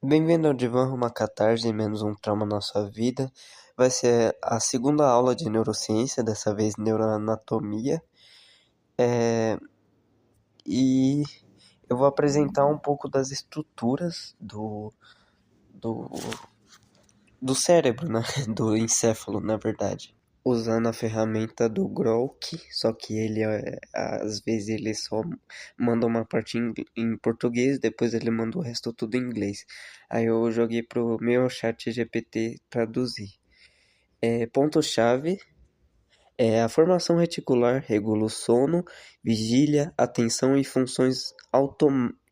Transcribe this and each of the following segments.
Bem-vindo ao Divã Uma Catarse Menos um Trauma na Sua Vida. Vai ser a segunda aula de neurociência, dessa vez neuroanatomia. E eu vou apresentar um pouco das estruturas do, do cérebro, né? Do encéfalo, na verdade. Usando a ferramenta do Grok, só que ele, às vezes, ele só manda uma parte em português, depois ele manda o resto tudo em inglês. Aí eu joguei pro meu chat GPT traduzir. Ponto-chave é a formação reticular regula o sono, vigília, atenção e funções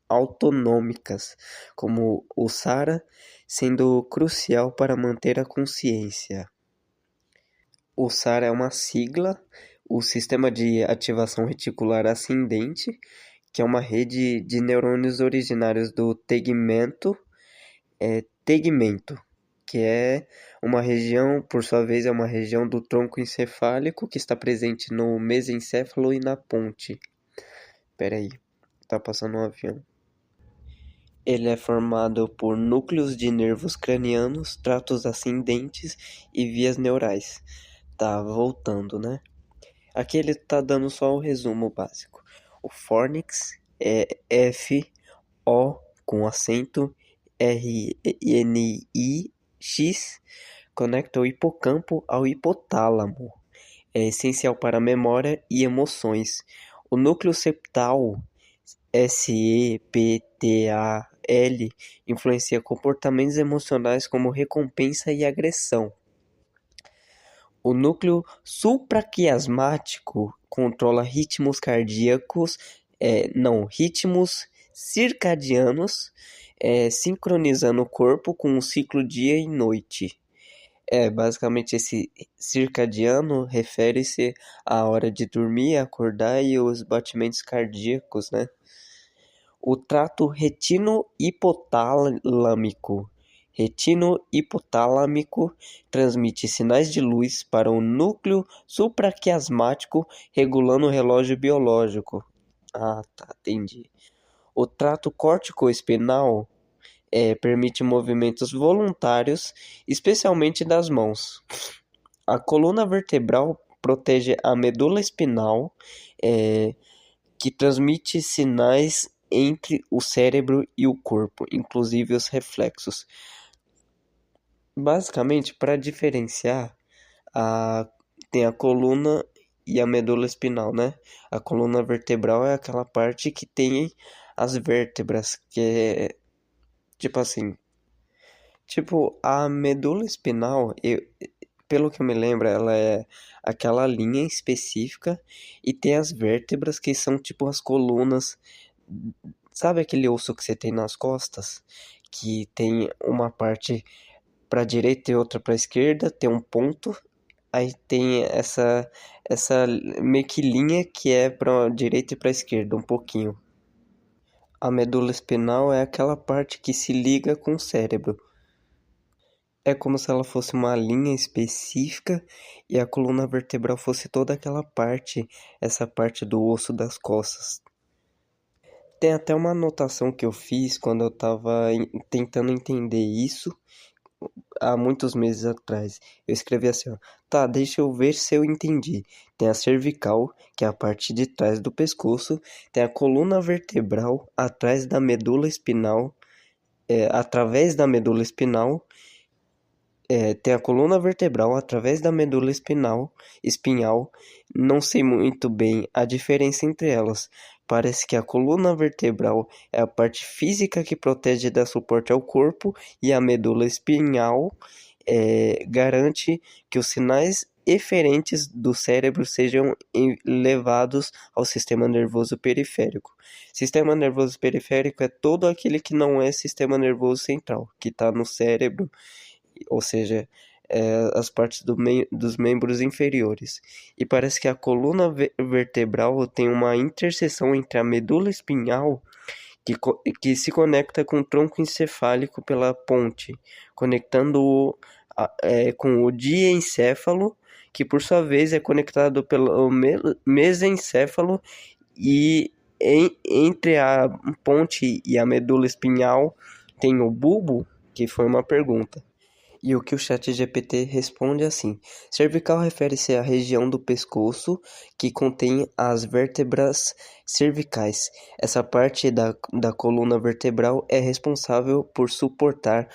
autonômicas, como o SARA, sendo crucial para manter a consciência. O SAR é uma sigla, o Sistema de Ativação Reticular Ascendente, que é uma rede de neurônios originários do tegmento, que é uma região, por sua vez, é uma região do tronco encefálico que está presente no mesencéfalo e na ponte. Peraí, tá passando um avião. Ele é formado por núcleos de nervos cranianos, tratos ascendentes e vias neurais. Tá voltando, né? Aqui ele está dando só o resumo básico. O fornix é F-O com acento R-N-I-X, conecta o hipocampo ao hipotálamo. É essencial para a memória e emoções. O núcleo septal SEPTAL influencia comportamentos emocionais como recompensa e agressão. O núcleo supraquiasmático controla ritmos circadianos, sincronizando o corpo com o ciclo dia e noite. Basicamente esse circadiano refere-se à hora de dormir, acordar e os batimentos cardíacos, né? O trato retino-hipotalâmico transmite sinais de luz para o núcleo supraquiasmático, regulando o relógio biológico. Ah, tá, entendi. O trato córtico-espinal permite movimentos voluntários, especialmente das mãos. A coluna vertebral protege a medula espinal, que transmite sinais entre o cérebro e o corpo, inclusive os reflexos. Basicamente, para diferenciar, tem a coluna e a medula espinal, né? A coluna vertebral é aquela parte que tem as vértebras, que é tipo assim. Tipo, a medula espinal, pelo que eu me lembro, ela é aquela linha específica e tem as vértebras que são tipo as colunas. Sabe aquele osso que você tem nas costas? Que tem uma parte para direita e outra para esquerda, tem um ponto. Aí tem essa meio que linha que é para direita e para esquerda, um pouquinho. A medula espinal é aquela parte que se liga com o cérebro. É como se ela fosse uma linha específica e a coluna vertebral fosse toda aquela parte, essa parte do osso das costas. Tem até uma anotação que eu fiz quando eu estava tentando entender isso há muitos meses atrás. Eu escrevi assim, ó, tá, deixa eu ver se eu entendi. Tem a cervical, que é a parte de trás do pescoço, tem a coluna vertebral atrás da medula espinal, através da medula espinal, tem a coluna vertebral através da medula espinhal. Não sei muito bem a diferença entre elas. Parece que a coluna vertebral é a parte física que protege e dá suporte ao corpo, e a medula espinhal garante que os sinais eferentes do cérebro sejam levados ao sistema nervoso periférico. Sistema nervoso periférico é todo aquele que não é sistema nervoso central, que está no cérebro, ou seja, as partes dos membros inferiores. E parece que a coluna vertebral tem uma interseção entre a medula espinhal, que se conecta com o tronco encefálico pela ponte, conectando-o com o diencéfalo, que por sua vez é conectado pelo mesencéfalo, e entre a ponte e a medula espinhal tem o bulbo, que foi uma pergunta. E o que o ChatGPT responde assim: cervical refere-se à região do pescoço que contém as vértebras cervicais. Essa parte da coluna vertebral é responsável por suportar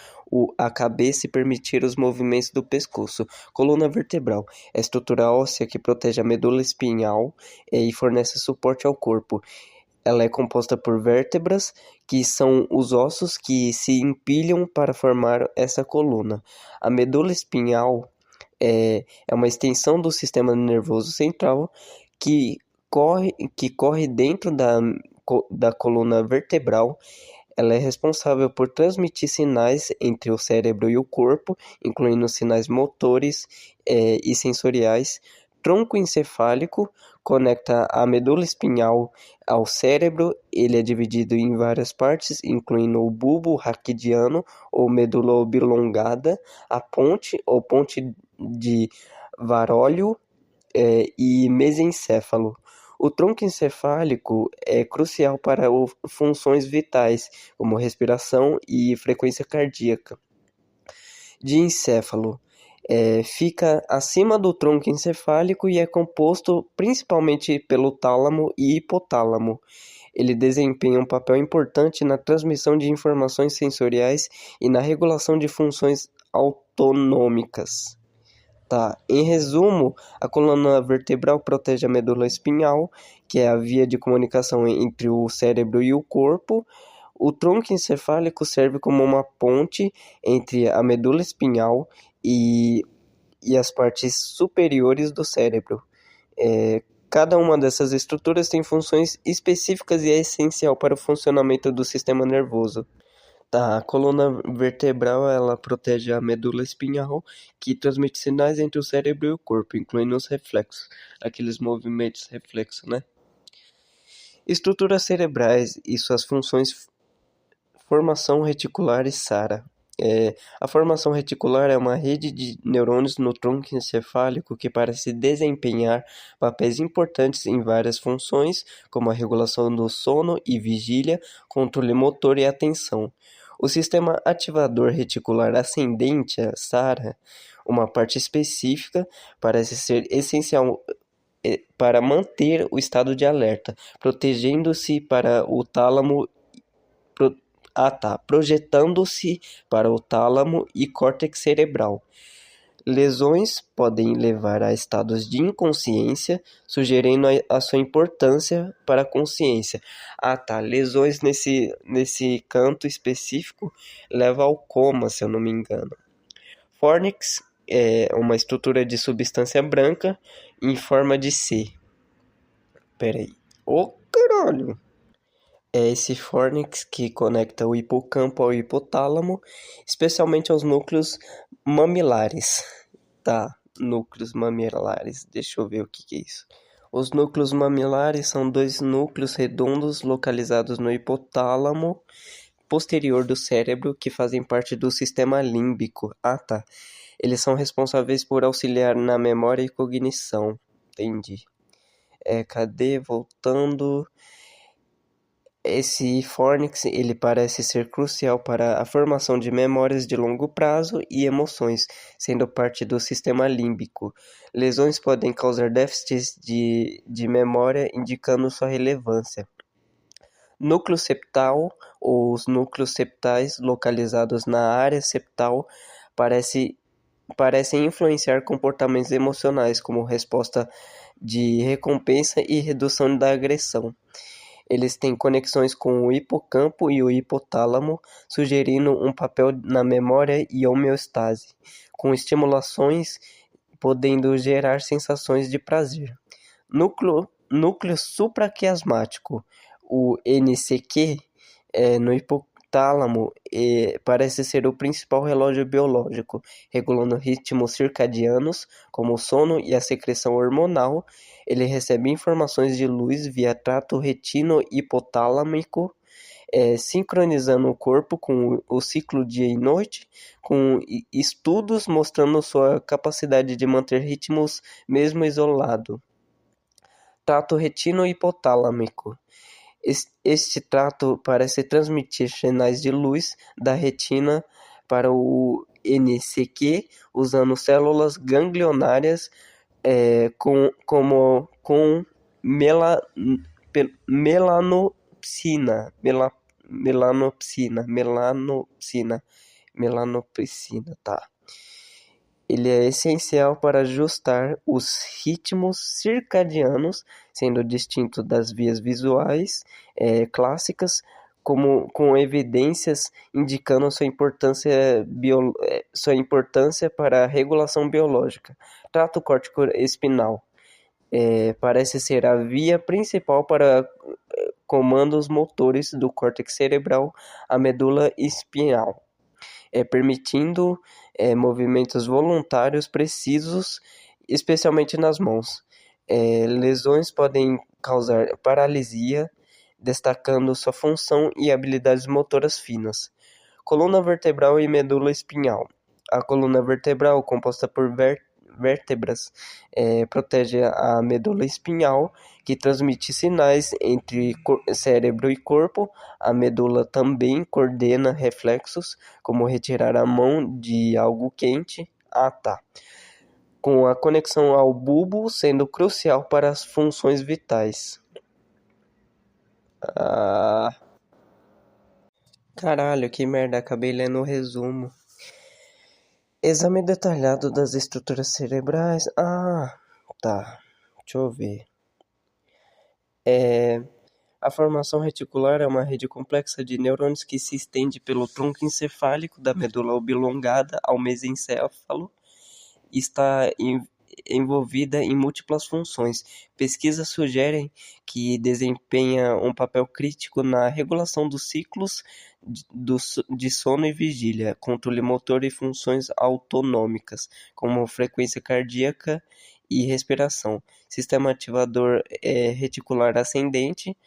a cabeça e permitir os movimentos do pescoço. Coluna vertebral é a estrutura óssea que protege a medula espinhal e fornece suporte ao corpo. Ela é composta por vértebras, que são os ossos que se empilham para formar essa coluna. A medula espinhal é uma extensão do sistema nervoso central que corre dentro da coluna vertebral. Ela é responsável por transmitir sinais entre o cérebro e o corpo, incluindo sinais motores e sensoriais. Tronco encefálico conecta a medula espinhal ao cérebro. Ele é dividido em várias partes, incluindo o bulbo raquidiano ou medula oblongada, a ponte ou ponte de Varolio e mesencéfalo. O tronco encefálico é crucial para funções vitais, como respiração e frequência cardíaca. Diencéfalo fica acima do tronco encefálico e é composto principalmente pelo tálamo e hipotálamo. Ele desempenha um papel importante na transmissão de informações sensoriais e na regulação de funções autonômicas. Tá. Em resumo, a coluna vertebral protege a medula espinhal, que é a via de comunicação entre o cérebro e o corpo. O tronco encefálico serve como uma ponte entre a medula espinhal e as partes superiores do cérebro. Cada uma dessas estruturas tem funções específicas e é essencial para o funcionamento do sistema nervoso. Tá, a coluna vertebral, ela protege a medula espinhal, que transmite sinais entre o cérebro e o corpo, incluindo os reflexos, aqueles movimentos reflexos, né? Estruturas cerebrais e suas funções. Formação reticular e SARA. A formação reticular é uma rede de neurônios no tronco encefálico que parece desempenhar papéis importantes em várias funções, como a regulação do sono e vigília, controle motor e atenção. O sistema ativador reticular ascendente, a SARA, uma parte específica, parece ser essencial para manter o estado de alerta, protegendo-se para o tálamo projetando-se para o tálamo e córtex cerebral. Lesões podem levar a estados de inconsciência, sugerindo a sua importância para a consciência. Lesões nesse canto específico levam ao coma, se eu não me engano. Fornix é uma estrutura de substância branca em forma de C. Peraí. Caralho! É esse fornix que conecta o hipocampo ao hipotálamo, especialmente aos núcleos mamilares. Tá, núcleos mamilares, deixa eu ver o que é isso. Os núcleos mamilares são dois núcleos redondos localizados no hipotálamo posterior do cérebro que fazem parte do sistema límbico. Eles são responsáveis por auxiliar na memória e cognição. Entendi. Cadê? Voltando. Esse fornix, ele parece ser crucial para a formação de memórias de longo prazo e emoções, sendo parte do sistema límbico. Lesões podem causar déficits de memória, indicando sua relevância. Núcleo septal, ou os núcleos septais localizados na área septal, parecem influenciar comportamentos emocionais, como resposta de recompensa e redução da agressão. Eles têm conexões com o hipocampo e o hipotálamo, sugerindo um papel na memória e homeostase, com estimulações podendo gerar sensações de prazer. Núcleo supraquiasmático, o NCQ, no hipotálamo, parece ser o principal relógio biológico, regulando ritmos circadianos, como o sono e a secreção hormonal. Ele recebe informações de luz via trato retino-hipotálamico, sincronizando o corpo com o ciclo dia e noite, com estudos mostrando sua capacidade de manter ritmos mesmo isolado. Trato retino-hipotálamico. Este trato parece transmitir sinais de luz da retina para o NCQ usando células ganglionárias com melanopsina, melanopsina, tá? Ele é essencial para ajustar os ritmos circadianos, sendo distinto das vias visuais clássicas, com evidências indicando sua importância para a regulação biológica. Trato córtico espinal parece ser a via principal para comandos motores do córtex cerebral à medula espinhal, permitindo movimentos voluntários precisos, especialmente nas mãos. Lesões podem causar paralisia, destacando sua função e habilidades motoras finas. Coluna vertebral e medula espinhal. A coluna vertebral, composta por vértebras, protege a medula espinhal, que transmite sinais entre cérebro e corpo. A medula também coordena reflexos, como retirar a mão de algo quente. Com a conexão ao bulbo sendo crucial para as funções vitais. Caralho, que merda, acabei lendo o resumo. Exame detalhado das estruturas cerebrais. Tá. Deixa eu ver. A formação reticular é uma rede complexa de neurônios que se estende pelo tronco encefálico da medula oblongada ao mesencéfalo e está envolvida em múltiplas funções. Pesquisas sugerem que desempenha um papel crítico na regulação dos ciclos de sono e vigília, controle motor e funções autonômicas, como frequência cardíaca e respiração. Sistema ativador reticular ascendente.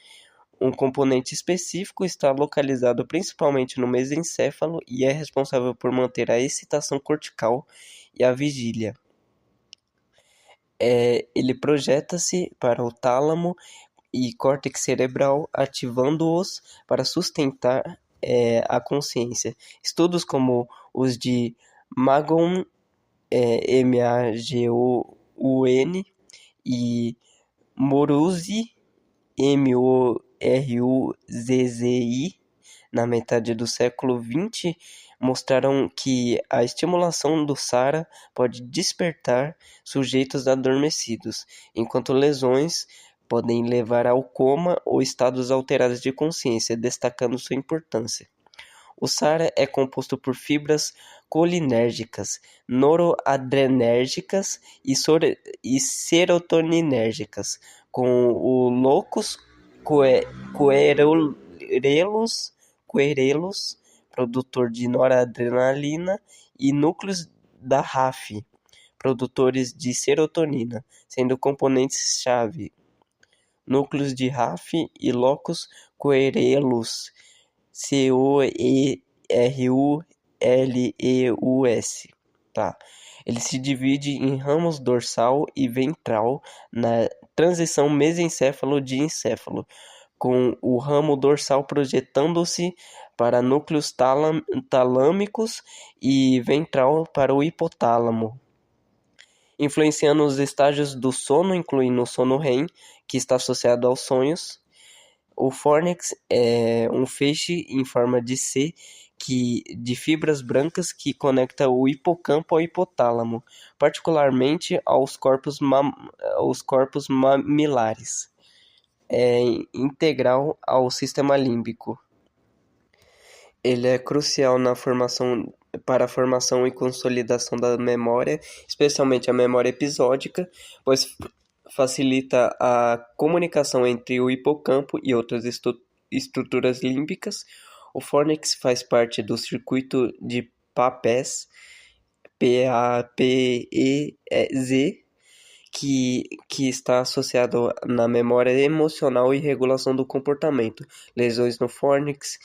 Um componente específico está localizado principalmente no mesencéfalo e é responsável por manter a excitação cortical e a vigília. Ele projeta-se para o tálamo e córtex cerebral, ativando-os para sustentar a consciência. Estudos como os de Magoun, Magoun, e Moruzzi, Moruzzi, na metade do século XX, mostraram que a estimulação do SARA pode despertar sujeitos adormecidos, enquanto lesões podem levar ao coma ou estados alterados de consciência, destacando sua importância. O SARA é composto por fibras colinérgicas, noroadrenérgicas e serotoninérgicas, com o locus coeruleus, produtor de noradrenalina, e núcleos da RAF, produtores de serotonina, sendo componentes-chave. Núcleos de RAF e locus coeruleus, COERULEUS. Tá. Ele se divide em ramos dorsal e ventral na transição mesencéfalo de encéfalo, com o ramo dorsal projetando-se para núcleos talâmicos e ventral para o hipotálamo, influenciando os estágios do sono, incluindo o sono REM, que está associado aos sonhos. O fórnix é um feixe em forma de C de fibras brancas que conecta o hipocampo ao hipotálamo, particularmente aos corpos mamilares. É integral ao sistema límbico. Ele é crucial para a formação e consolidação da memória, especialmente a memória episódica, pois facilita a comunicação entre o hipocampo e outras estruturas límbicas. O fórnix faz parte do circuito de PAPEZ, PAPEZ, que está associado na memória emocional e regulação do comportamento. Lesões no fórnix,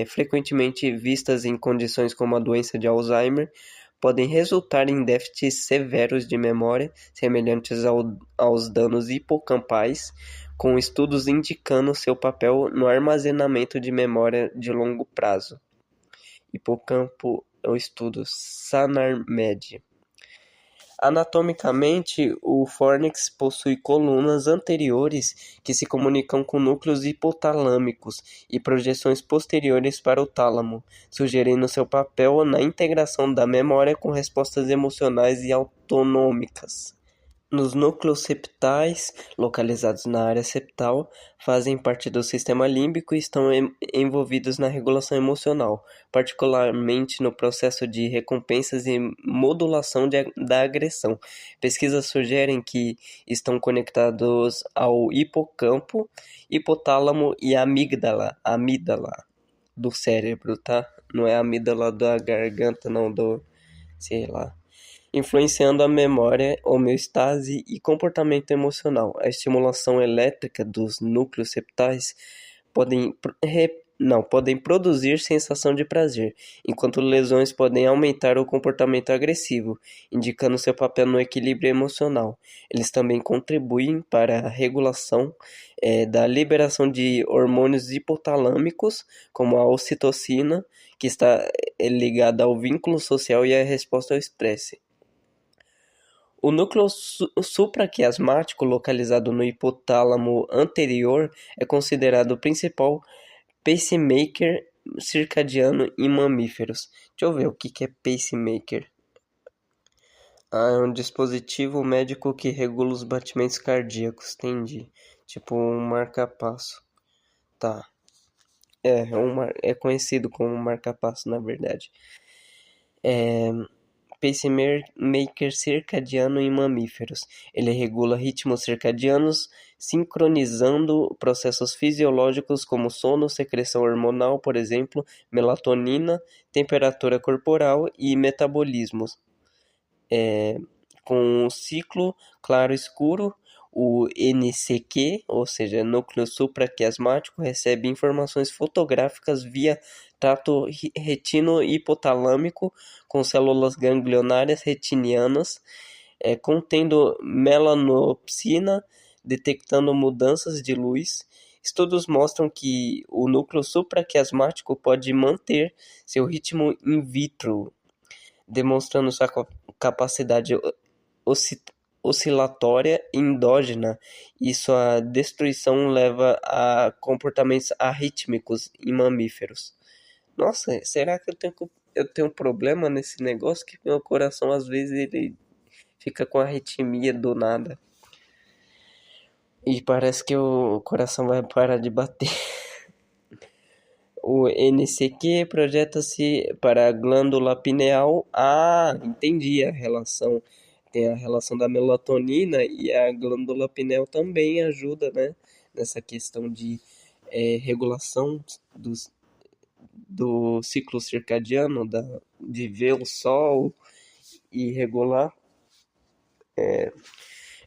frequentemente vistas em condições como a doença de Alzheimer, podem resultar em déficits severos de memória, semelhantes aos danos hipocampais, com estudos indicando seu papel no armazenamento de memória de longo prazo. Hipocampo é o estudo SANAR-MED. Anatomicamente, o fórnix possui colunas anteriores que se comunicam com núcleos hipotalâmicos e projeções posteriores para o tálamo, sugerindo seu papel na integração da memória com respostas emocionais e autonômicas. Nos núcleos septais, localizados na área septal, fazem parte do sistema límbico e estão envolvidos na regulação emocional, particularmente no processo de recompensas e modulação da agressão. Pesquisas sugerem que estão conectados ao hipocampo, hipotálamo e amígdala do cérebro, tá? Não é a amígdala da garganta, não, sei lá, influenciando a memória, homeostase e comportamento emocional. A estimulação elétrica dos núcleos septais podem produzir sensação de prazer, enquanto lesões podem aumentar o comportamento agressivo, indicando seu papel no equilíbrio emocional. Eles também contribuem para a regulação da liberação de hormônios hipotalâmicos, como a ocitocina, que está ligada ao vínculo social e à resposta ao estresse. O núcleo supraquiasmático, localizado no hipotálamo anterior, é considerado o principal pacemaker circadiano em mamíferos. Deixa eu ver o que é pacemaker. É um dispositivo médico que regula os batimentos cardíacos, entendi. Tipo um marca-passo. Tá. É conhecido como marca-passo, na verdade. Pacemaker circadiano em mamíferos. Ele regula ritmos circadianos, sincronizando processos fisiológicos como sono, secreção hormonal, por exemplo, melatonina, temperatura corporal e metabolismos. Com o ciclo claro-escuro, o NCQ, ou seja, núcleo supraquiasmático, recebe informações fotográficas via trato retino-hipotalâmico com células ganglionárias retinianas, contendo melanopsina, detectando mudanças de luz. Estudos mostram que o núcleo supraquiasmático pode manter seu ritmo in vitro, demonstrando sua capacidade oscilatória endógena, e sua destruição leva a comportamentos arrítmicos em mamíferos. Nossa, será que eu tenho um problema nesse negócio que meu coração às vezes ele fica com arritmia do nada? E parece que o coração vai parar de bater. O NCQ projeta-se para a glândula pineal. Ah, entendi a relação. Tem a relação da melatonina e a glândula pineal também ajuda, né? Nessa questão de regulação do ciclo circadiano, de ver o sol e regular.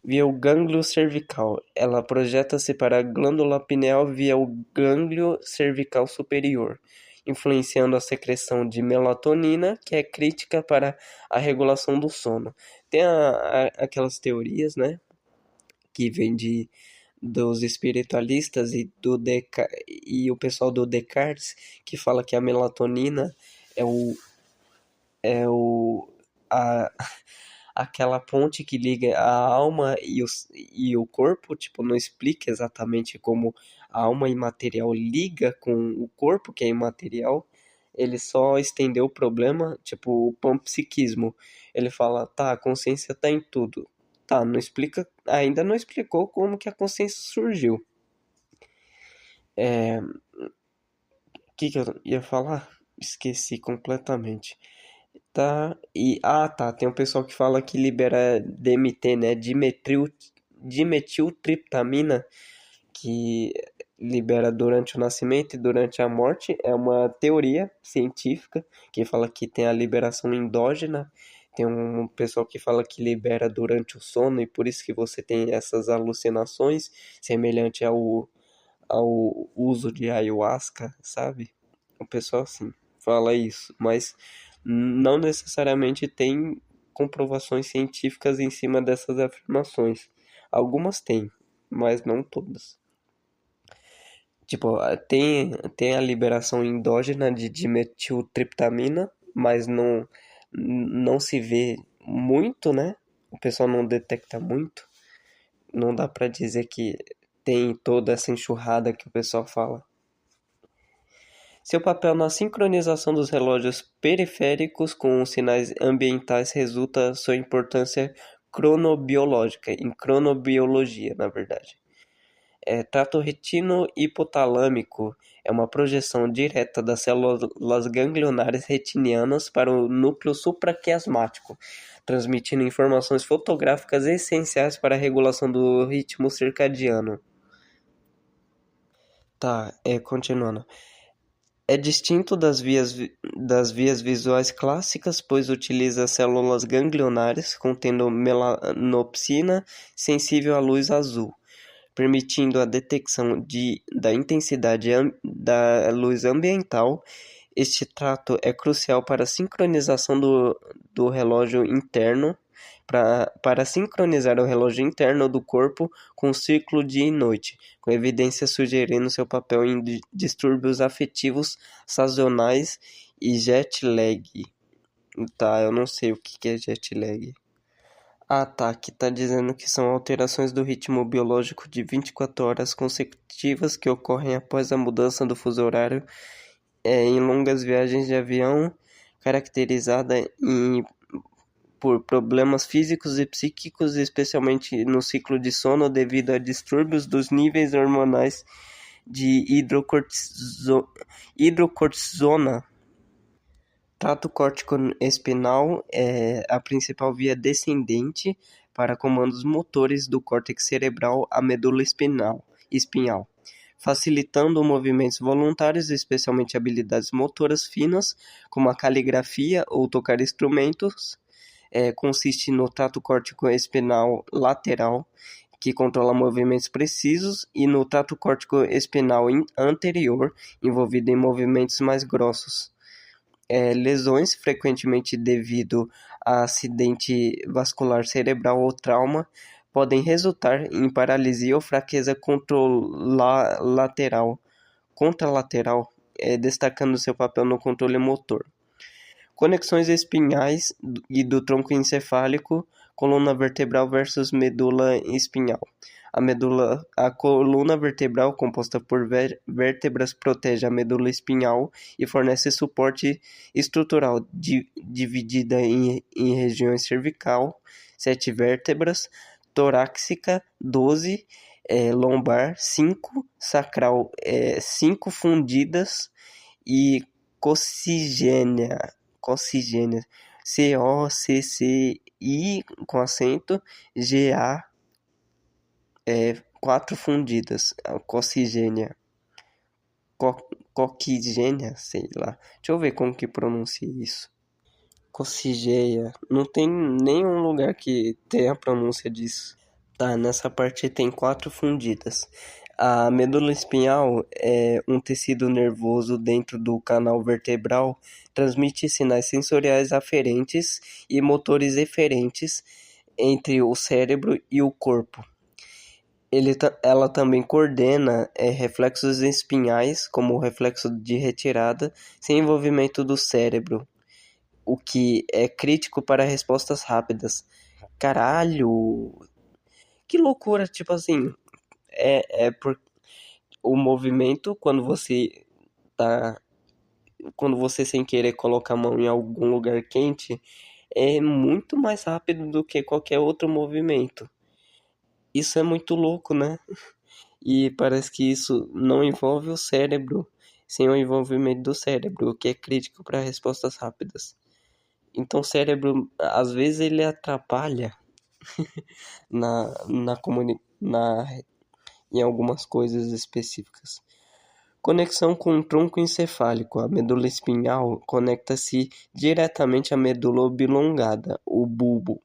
Via o gânglio cervical. Ela projeta-se para a glândula pineal via o gânglio cervical superior, influenciando a secreção de melatonina, que é crítica para a regulação do sono. Tem aquelas teorias, né, que vem dos espiritualistas e o pessoal do Descartes, que fala que a melatonina é a, aquela ponte que liga a alma e o corpo, tipo, não explica exatamente como a alma imaterial liga com o corpo, que é imaterial. Ele só estendeu o problema, tipo, o panpsiquismo. Ele fala, tá, a consciência tá em tudo. Tá, não explica, ainda não explicou como que a consciência surgiu. O que eu ia falar? Esqueci completamente. Tá, tá, tem um pessoal que fala que libera DMT, né, dimetiltriptamina, que libera durante o nascimento e durante a morte. É uma teoria científica que fala que tem a liberação endógena. Tem um pessoal que fala que libera durante o sono e por isso que você tem essas alucinações, semelhante ao uso de ayahuasca, sabe? O pessoal assim fala isso, mas não necessariamente tem comprovações científicas em cima dessas afirmações. Algumas têm, mas não todas. Tipo, tem a liberação endógena de dimetiltriptamina, mas não se vê muito, né? O pessoal não detecta muito. Não dá pra dizer que tem toda essa enxurrada que o pessoal fala. Seu papel na sincronização dos relógios periféricos com os sinais ambientais resulta sua importância cronobiológica, em cronobiologia, na verdade. Trato retino-hipotalâmico é uma projeção direta das células ganglionares retinianas para o núcleo supraquiasmático, transmitindo informações fotográficas essenciais para a regulação do ritmo circadiano. Tá, continuando. É distinto das vias visuais clássicas, pois utiliza células ganglionares contendo melanopsina sensível à luz azul, permitindo a detecção da intensidade da luz ambiental. Este trato é crucial para a sincronização do relógio interno, para sincronizar o relógio interno do corpo com o ciclo dia e noite, com evidências sugerindo seu papel em distúrbios afetivos sazonais e jet lag. Tá, eu não sei o que é jet lag. Ah, tá. Aqui tá dizendo que são alterações do ritmo biológico de 24 horas consecutivas que ocorrem após a mudança do fuso horário em longas viagens de avião, caracterizada por problemas físicos e psíquicos, especialmente no ciclo de sono devido a distúrbios dos níveis hormonais de hidrocortisona. Trato córtico-espinal é a principal via descendente para comandos motores do córtex cerebral à medula espinhal, facilitando movimentos voluntários, especialmente habilidades motoras finas, como a caligrafia ou tocar instrumentos. Consiste no trato córtico-espinal lateral, que controla movimentos precisos, e no trato córtico-espinal anterior, envolvido em movimentos mais grossos. Lesões, frequentemente devido a acidente vascular cerebral ou trauma, podem resultar em paralisia ou fraqueza contralateral, destacando seu papel no controle motor. Conexões espinhais e do tronco encefálico, coluna vertebral versus medula espinhal. A coluna vertebral, composta por vértebras, protege a medula espinhal e fornece suporte estrutural, dividida em regiões cervical, 7 vértebras, torácica, 12, lombar, 5, sacral, 5 fundidas e coccigênea, COCCI com acento, GA, 4 fundidas, coccigênea, coquigênia, sei lá. Deixa eu ver como que pronuncia isso. Coccigênia, não tem nenhum lugar que tenha a pronúncia disso. Tá, nessa parte tem 4 fundidas. A medula espinhal é um tecido nervoso dentro do canal vertebral, transmite sinais sensoriais aferentes e motores eferentes entre o cérebro e o corpo. Ela também coordena reflexos espinhais, como o reflexo de retirada, sem envolvimento do cérebro, o que é crítico para respostas rápidas. Caralho! Que loucura, tipo assim, por o movimento tá quando você sem querer coloca a mão em algum lugar quente é muito mais rápido do que qualquer outro movimento. Isso é muito louco, né? E parece que isso não envolve o cérebro, sem o envolvimento do cérebro, o que é crítico para respostas rápidas. Então o cérebro, às vezes, ele atrapalha em algumas coisas específicas. Conexão com o tronco encefálico. A medula espinhal conecta-se diretamente à medula oblongada, o bulbo,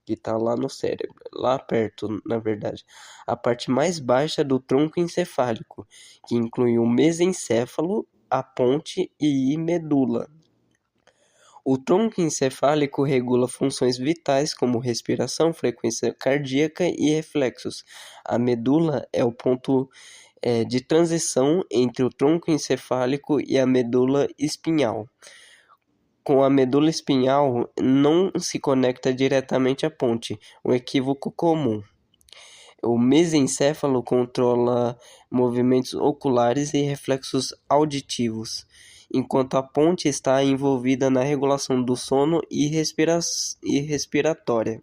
que está lá no cérebro, lá perto, na verdade. A parte mais baixa do tronco encefálico, que inclui o mesencéfalo, a ponte e medula. O tronco encefálico regula funções vitais como respiração, frequência cardíaca e reflexos. A medula é o ponto de transição entre o tronco encefálico e a medula espinhal. Com a medula espinhal, não se conecta diretamente à ponte, um equívoco comum. O mesencéfalo controla movimentos oculares e reflexos auditivos, enquanto a ponte está envolvida na regulação do sono e respiratória.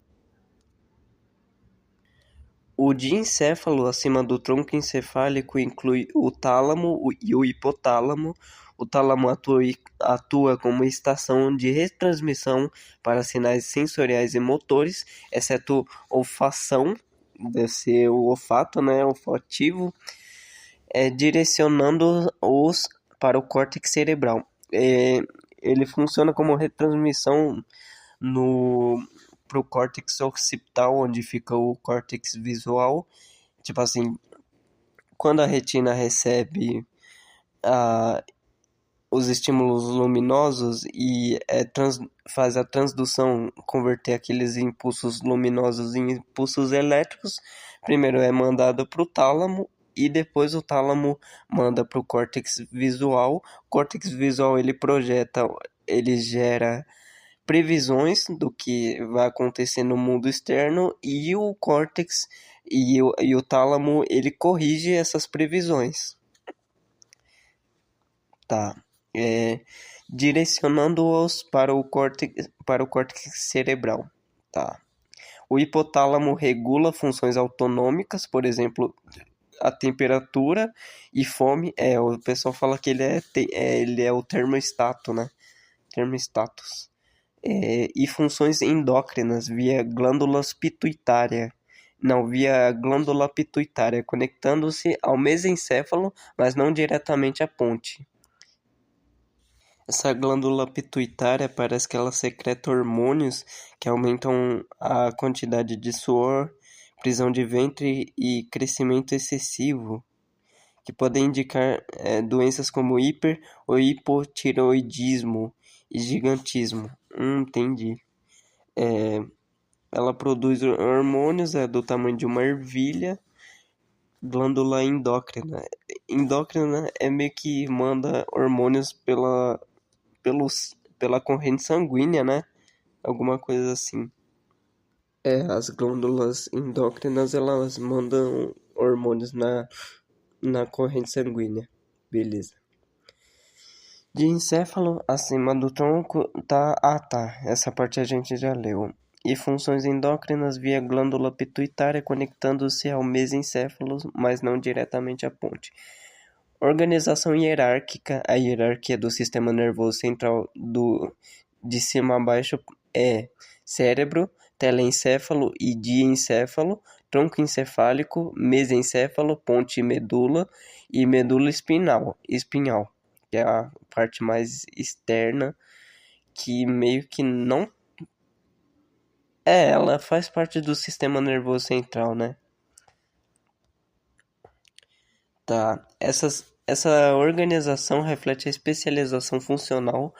O diencéfalo acima do tronco encefálico inclui o tálamo e o hipotálamo. O tálamo atua como estação de retransmissão para sinais sensoriais e motores, exceto olfação, deve ser o olfato, né, olfativo, direcionando-os para o córtex cerebral. Ele funciona como retransmissão para o córtex occipital, onde fica o córtex visual. Tipo assim, quando a retina recebe os estímulos luminosos e faz a transdução, converter aqueles impulsos luminosos em impulsos elétricos, primeiro é mandado para o tálamo e depois o tálamo manda para o córtex visual. O córtex visual ele gera previsões do que vai acontecer no mundo externo e o córtex e o tálamo ele corrige essas previsões. Tá. Direcionando-os para o córtex cerebral. Tá. O hipotálamo regula funções autonômicas, por exemplo, a temperatura e fome. O pessoal fala que ele é o termostato, né? Termostatos. E funções endócrinas via glândula pituitária, conectando-se ao mesencéfalo, mas não diretamente à ponte. Essa glândula pituitária parece que ela secreta hormônios que aumentam a quantidade de suor, prisão de ventre e crescimento excessivo, que podem indicar doenças como hiper ou hipotireoidismo e gigantismo. Entendi. Ela produz hormônios do tamanho de uma ervilha. Glândula endócrina. Endócrina é meio que manda hormônios pela corrente sanguínea, né? Alguma coisa assim. As glândulas endócrinas, elas mandam hormônios na corrente sanguínea. Beleza. Diencéfalo acima do tronco tá. Essa parte a gente já leu. E funções endócrinas via glândula pituitária conectando-se ao mesencéfalo, mas não diretamente à ponte. Organização hierárquica. A hierarquia do sistema nervoso central de cima a baixo é cérebro, telencéfalo e diencéfalo, tronco encefálico, mesencéfalo, ponte e medula espinhal, que é a parte mais externa, que meio que não... ela faz parte do sistema nervoso central, né? Tá. Essa organização reflete a especialização funcional,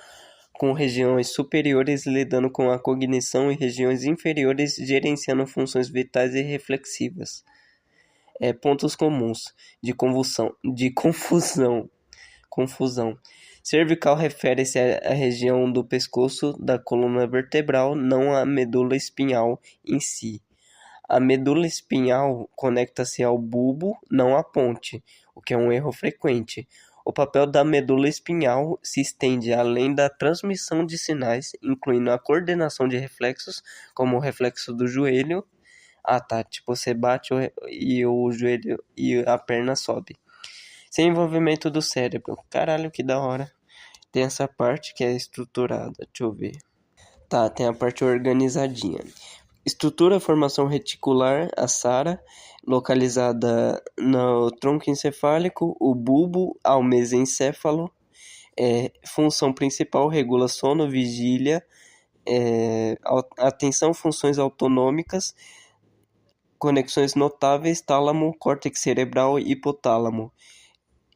com regiões superiores lidando com a cognição e regiões inferiores gerenciando funções vitais e reflexivas. Pontos comuns de confusão. Cervical refere-se à região do pescoço da coluna vertebral, não à medula espinhal em si. A medula espinhal conecta-se ao bulbo, não à ponte, o que é um erro frequente. O papel da medula espinhal se estende além da transmissão de sinais, incluindo a coordenação de reflexos, como o reflexo do joelho. Tipo, você bate e o joelho e a perna sobe. Sem envolvimento do cérebro. Caralho, que da hora. Tem essa parte que é estruturada. Deixa eu ver. Tá, tem a parte organizadinha. Estrutura, formação reticular, a SARA, localizada no tronco encefálico, o bulbo ao mesencéfalo. Função principal, regula sono, vigília, atenção, funções autonômicas, conexões notáveis, tálamo, córtex cerebral e hipotálamo.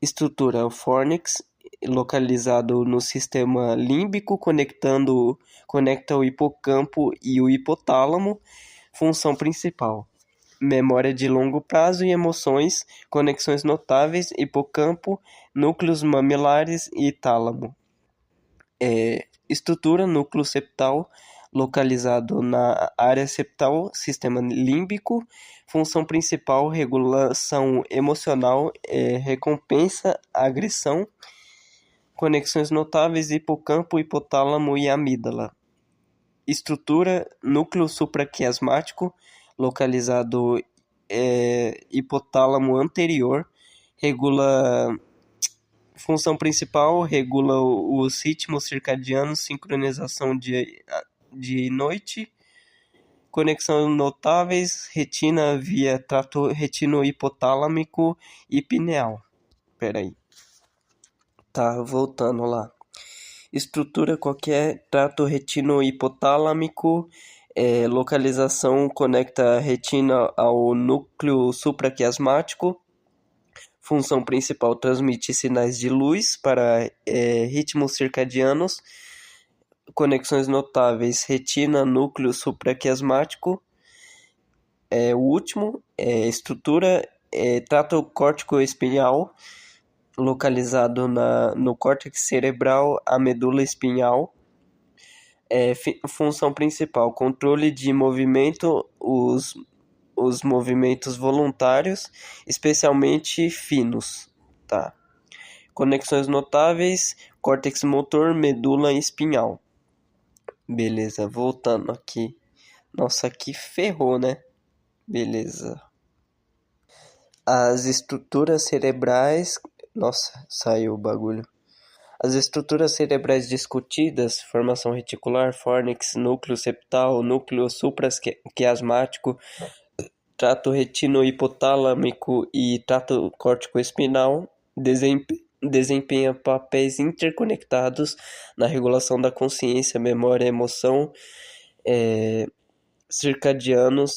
Estrutura, o fórnix, localizado no sistema límbico, conecta o hipocampo e o hipotálamo, função principal. Memória de longo prazo e emoções, conexões notáveis, hipocampo, núcleos mamilares e tálamo. Estrutura, núcleo septal, localizado na área septal, sistema límbico, função principal, regulação emocional, recompensa, agressão, conexões notáveis, hipocampo, hipotálamo e amígdala. Estrutura, núcleo supraquiasmático, localizado hipotálamo anterior, regula função principal, regula os ritmos circadianos, sincronização de noite, conexão notáveis, retina via trato retino-hipotálamico e pineal. Peraí. Tá, voltando lá. Estrutura qualquer, trato retino-hipotálamico, localização conecta a retina ao núcleo supraquiasmático. Função principal, transmite sinais de luz para ritmos circadianos. Conexões notáveis, retina, núcleo supraquiasmático. O último, estrutura, trato córtico-espinhal, localizado no córtex cerebral, a medula espinhal. Função principal, controle de movimento, os movimentos voluntários, especialmente finos, tá? Conexões notáveis, córtex motor, medula espinhal. Beleza, voltando aqui. Nossa, aqui ferrou, né? Beleza. As estruturas cerebrais... Nossa, saiu o bagulho. As estruturas cerebrais discutidas, formação reticular, fórnix, núcleo septal, núcleo supraquiasmático, trato retino-hipotálamico e trato córtico-espinal, desempenha papéis interconectados na regulação da consciência, memória, emoção,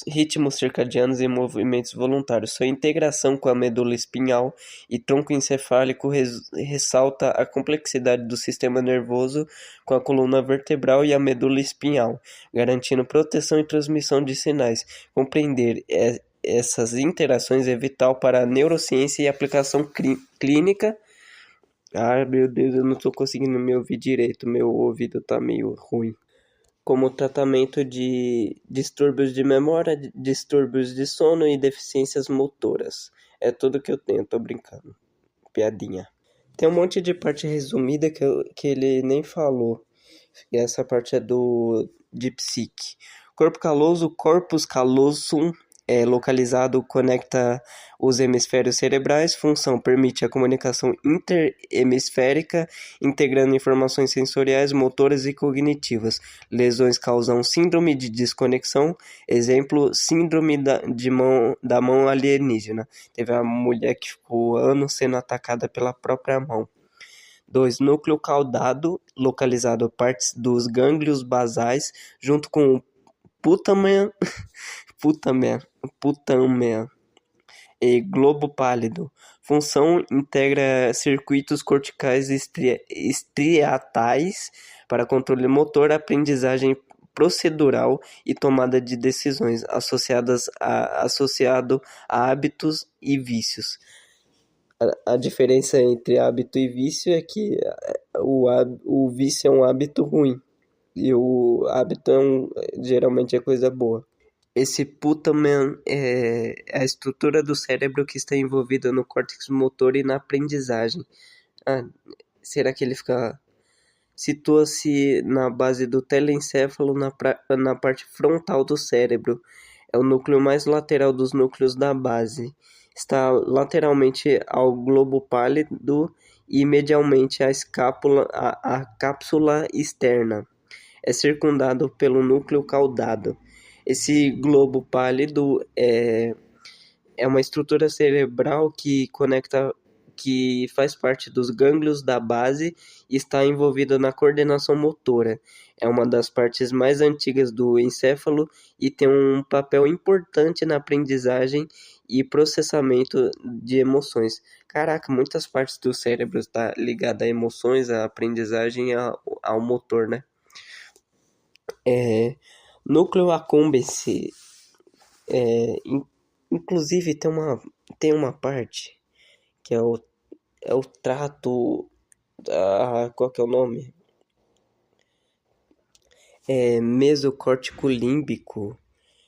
ritmos circadianos e movimentos voluntários. Sua integração com a medula espinhal e tronco encefálico ressalta a complexidade do sistema nervoso com a coluna vertebral e a medula espinhal, garantindo proteção e transmissão de sinais. Compreender essas interações é vital para a neurociência e aplicação clínica. Ai, meu Deus, eu não estou conseguindo me ouvir direito, meu ouvido está meio ruim. Como tratamento de distúrbios de memória, distúrbios de sono e deficiências motoras. É tudo que eu tenho, tô brincando. Piadinha. Tem um monte de parte resumida que ele nem falou. E essa parte é de psique. Corpo caloso, corpus callosum, localizado, conecta os hemisférios cerebrais. Função, permite a comunicação interhemisférica, integrando informações sensoriais, motoras e cognitivas. Lesões causam síndrome de desconexão. Exemplo, síndrome da mão alienígena. Teve uma mulher que ficou anos sendo atacada pela própria mão. 2. Núcleo caudado, localizado partes dos gânglios basais, junto com o putamen e globo pálido. Função, integra circuitos corticais estriatais para controle motor, aprendizagem procedural e tomada de decisões, associado a hábitos e vícios. A diferença entre hábito e vício é que o vício é um hábito ruim e o hábito geralmente é coisa boa. Esse putamen é a estrutura do cérebro que está envolvida no córtex motor e na aprendizagem. Será que ele situa-se na base do telencéfalo, na parte frontal do cérebro? É o núcleo mais lateral dos núcleos da base. Está lateralmente ao globo pálido e medialmente à a cápsula externa. É circundado pelo núcleo caudado. Esse globo pálido é uma estrutura cerebral que conecta que faz parte dos gânglios da base e está envolvida na coordenação motora. É uma das partes mais antigas do encéfalo e tem um papel importante na aprendizagem e processamento de emoções. Caraca, muitas partes do cérebro estão ligadas a emoções, à aprendizagem e ao motor, né? Núcleo accumbens, inclusive tem uma parte que é o trato, qual que é o nome? Mesocórtico límbico.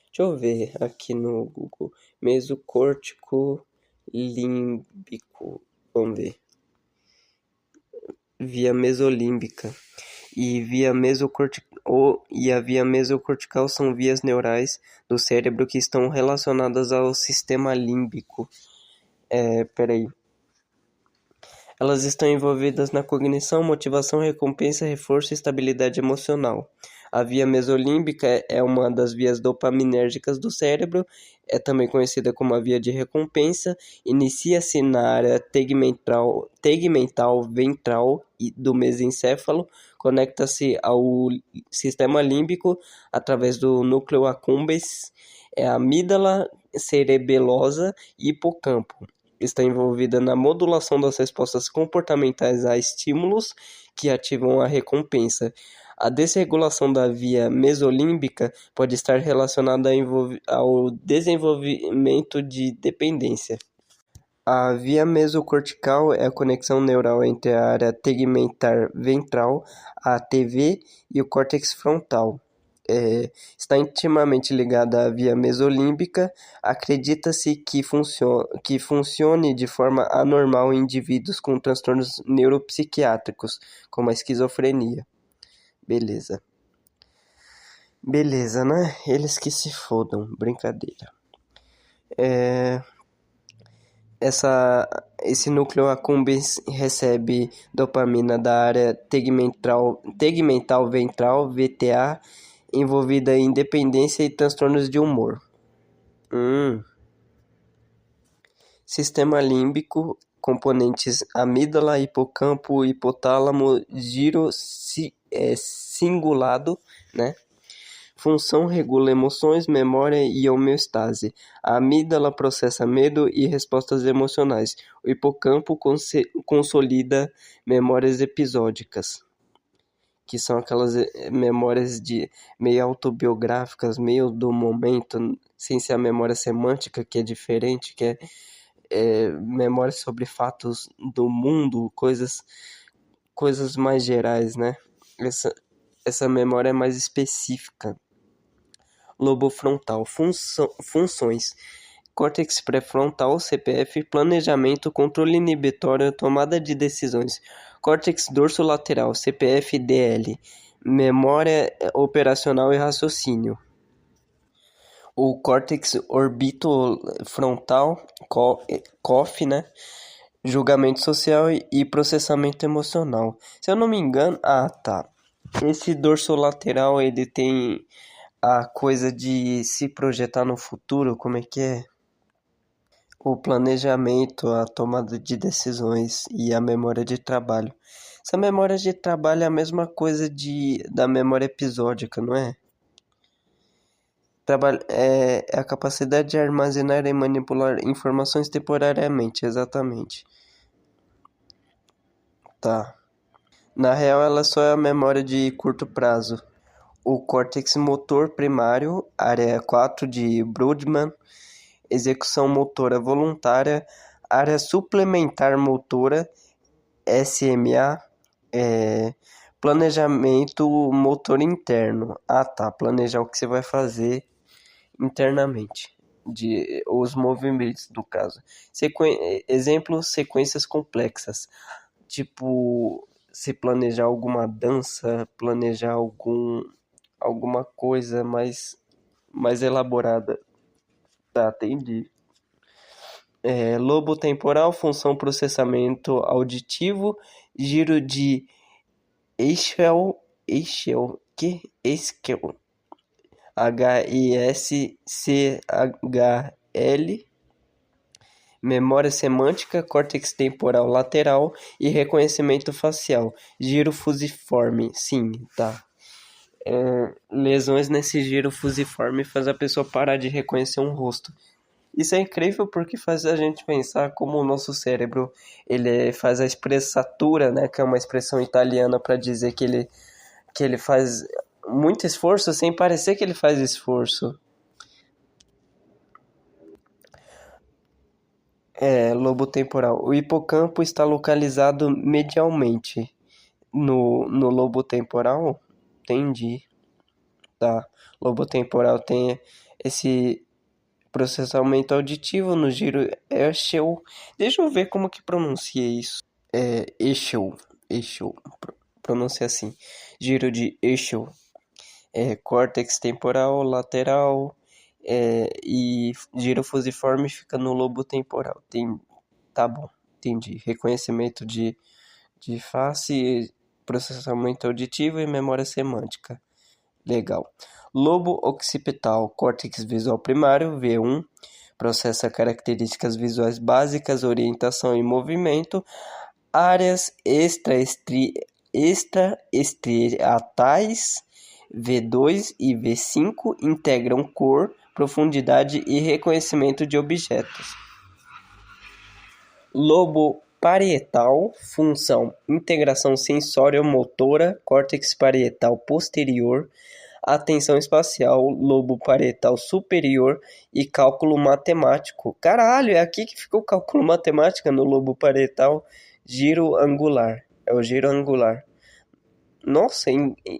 Deixa eu ver aqui no Google. Mesocórtico límbico. Vamos ver. Via mesolímbica. E a via mesocortical são vias neurais do cérebro que estão relacionadas ao sistema límbico. Peraí. Elas estão envolvidas na cognição, motivação, recompensa, reforço e estabilidade emocional. A via mesolímbica é uma das vias dopaminérgicas do cérebro, é também conhecida como a via de recompensa, inicia-se na área tegmental ventral do mesencéfalo, conecta-se ao sistema límbico através do núcleo accumbens, a amígdala cerebelosa e hipocampo. Está envolvida na modulação das respostas comportamentais a estímulos que ativam a recompensa. A desregulação da via mesolímbica pode estar relacionada ao desenvolvimento de dependência. A via mesocortical é a conexão neural entre a área tegmentar ventral, a ATV, e o córtex frontal. Está intimamente ligada à via mesolímbica. Acredita-se que funcione de forma anormal em indivíduos com transtornos neuropsiquiátricos, como a esquizofrenia. Beleza, né? Eles que se fodam, brincadeira. Esse núcleo accumbens recebe dopamina da área tegmental ventral, VTA, envolvida em dependência e transtornos de humor. Sistema límbico, componentes amígdala, hipocampo, hipotálamo, giro cingulado, né? Função regula emoções, memória e homeostase. A amígdala processa medo e respostas emocionais. O hipocampo consolida memórias episódicas, que são aquelas memórias meio autobiográficas, meio do momento, sem ser a memória semântica, que é diferente, que é memória sobre fatos do mundo, coisas mais gerais, né? Essa memória é mais específica. Lobo frontal. Funções: córtex pré-frontal, CPF, planejamento, controle inibitório, tomada de decisões. Córtex dorsolateral, CPF, DL, memória operacional e raciocínio. O córtex orbitofrontal, COF, né? Julgamento social e processamento emocional. Se eu não me engano, tá. Esse dorsolateral, ele tem a coisa de se projetar no futuro, como é que é? O planejamento, a tomada de decisões e a memória de trabalho. Essa memória de trabalho é a mesma coisa da memória episódica, não é? É a capacidade de armazenar e manipular informações temporariamente, exatamente. Tá. Na real, ela só é a memória de curto prazo. O córtex motor primário, área 4 de Brodmann, execução motora voluntária, área suplementar motora, SMA, planejamento motor interno. Tá, planejar o que você vai fazer internamente, os movimentos do caso. Exemplo, sequências complexas, tipo, se planejar alguma dança, planejar alguma coisa mais elaborada. Tá, entendi. Lobo temporal, função processamento auditivo, giro de Ischel, Ischel, HISCHL, memória semântica, córtex temporal lateral e reconhecimento facial. Giro fusiforme, sim, tá. Lesões nesse giro fusiforme faz a pessoa parar de reconhecer um rosto. Isso é incrível porque faz a gente pensar como o nosso cérebro ele faz a expressatura, né, que é uma expressão italiana para dizer que ele faz muito esforço sem parecer que ele faz esforço. Lobo temporal. O hipocampo está localizado medialmente no lobo temporal. Entendi. Tá. Lobo temporal tem esse processamento auditivo no giro Eschel. Deixa eu ver como que pronuncia isso. Eschel. Eschel. Pronuncia assim. Giro de Eschel. Córtex temporal lateral. E giro fusiforme fica no lobo temporal. Tá bom, entendi. Reconhecimento de face, processamento auditivo e memória semântica. Legal. Lobo occipital, córtex visual primário, V1, processa características visuais básicas, orientação e movimento. Áreas extraestriatais, V2 e V5, integram cor, profundidade e reconhecimento de objetos. Lobo parietal, função: integração sensório-motora, córtex parietal posterior, atenção espacial, lobo parietal superior e cálculo matemático. Caralho, é aqui que ficou o cálculo matemático no lobo parietal. Giro angular. É o giro angular. Nossa,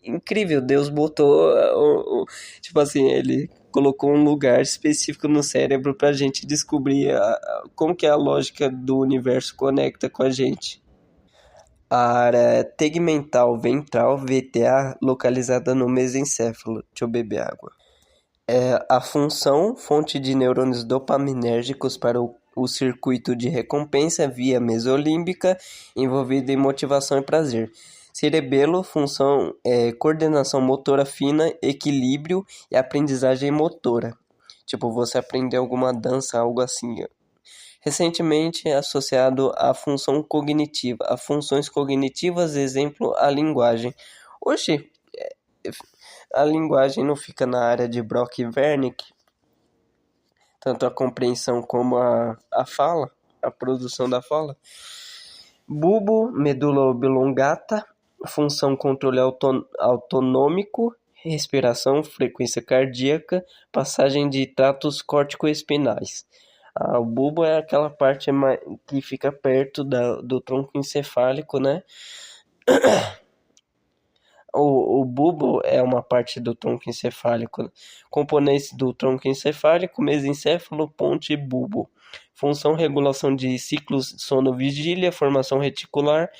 incrível. Deus botou, tipo assim, ele colocou um lugar específico no cérebro pra gente descobrir como que a lógica do universo conecta com a gente. A área tegmental ventral, VTA, localizada no mesencéfalo. Deixa eu beber água. A função, fonte de neurônios dopaminérgicos para o circuito de recompensa via mesolímbica, envolvido em motivação e prazer. Cerebelo, função, coordenação motora fina, equilíbrio e aprendizagem motora. Tipo, você aprender alguma dança, algo assim. Recentemente associado à função cognitiva, a funções cognitivas, exemplo, a linguagem. Oxi, a linguagem não fica na área de Brock e Wernicke, tanto a compreensão como a fala, a produção da fala. Bulbo, medula oblongata, função controle autonômico, respiração, frequência cardíaca, passagem de tratos córtico-espinais. O bulbo é aquela parte que fica perto do tronco encefálico, né? O bulbo é uma parte do tronco encefálico. Componentes do tronco encefálico, mesencéfalo, ponte e bulbo. Função regulação de ciclos sono-vigília, formação reticular,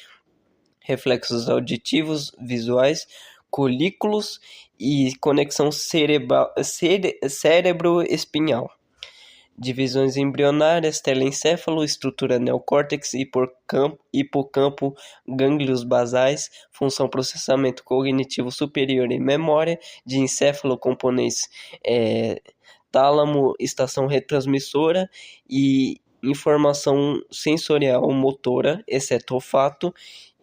reflexos auditivos, visuais, colículos e conexão cérebro-espinhal. Divisões embrionárias, telencéfalo, estrutura neocórtex, hipocampo, gânglios basais, função processamento cognitivo superior e memória, de encéfalo, componentes tálamo, estação retransmissora e informação sensorial motora, exceto olfato,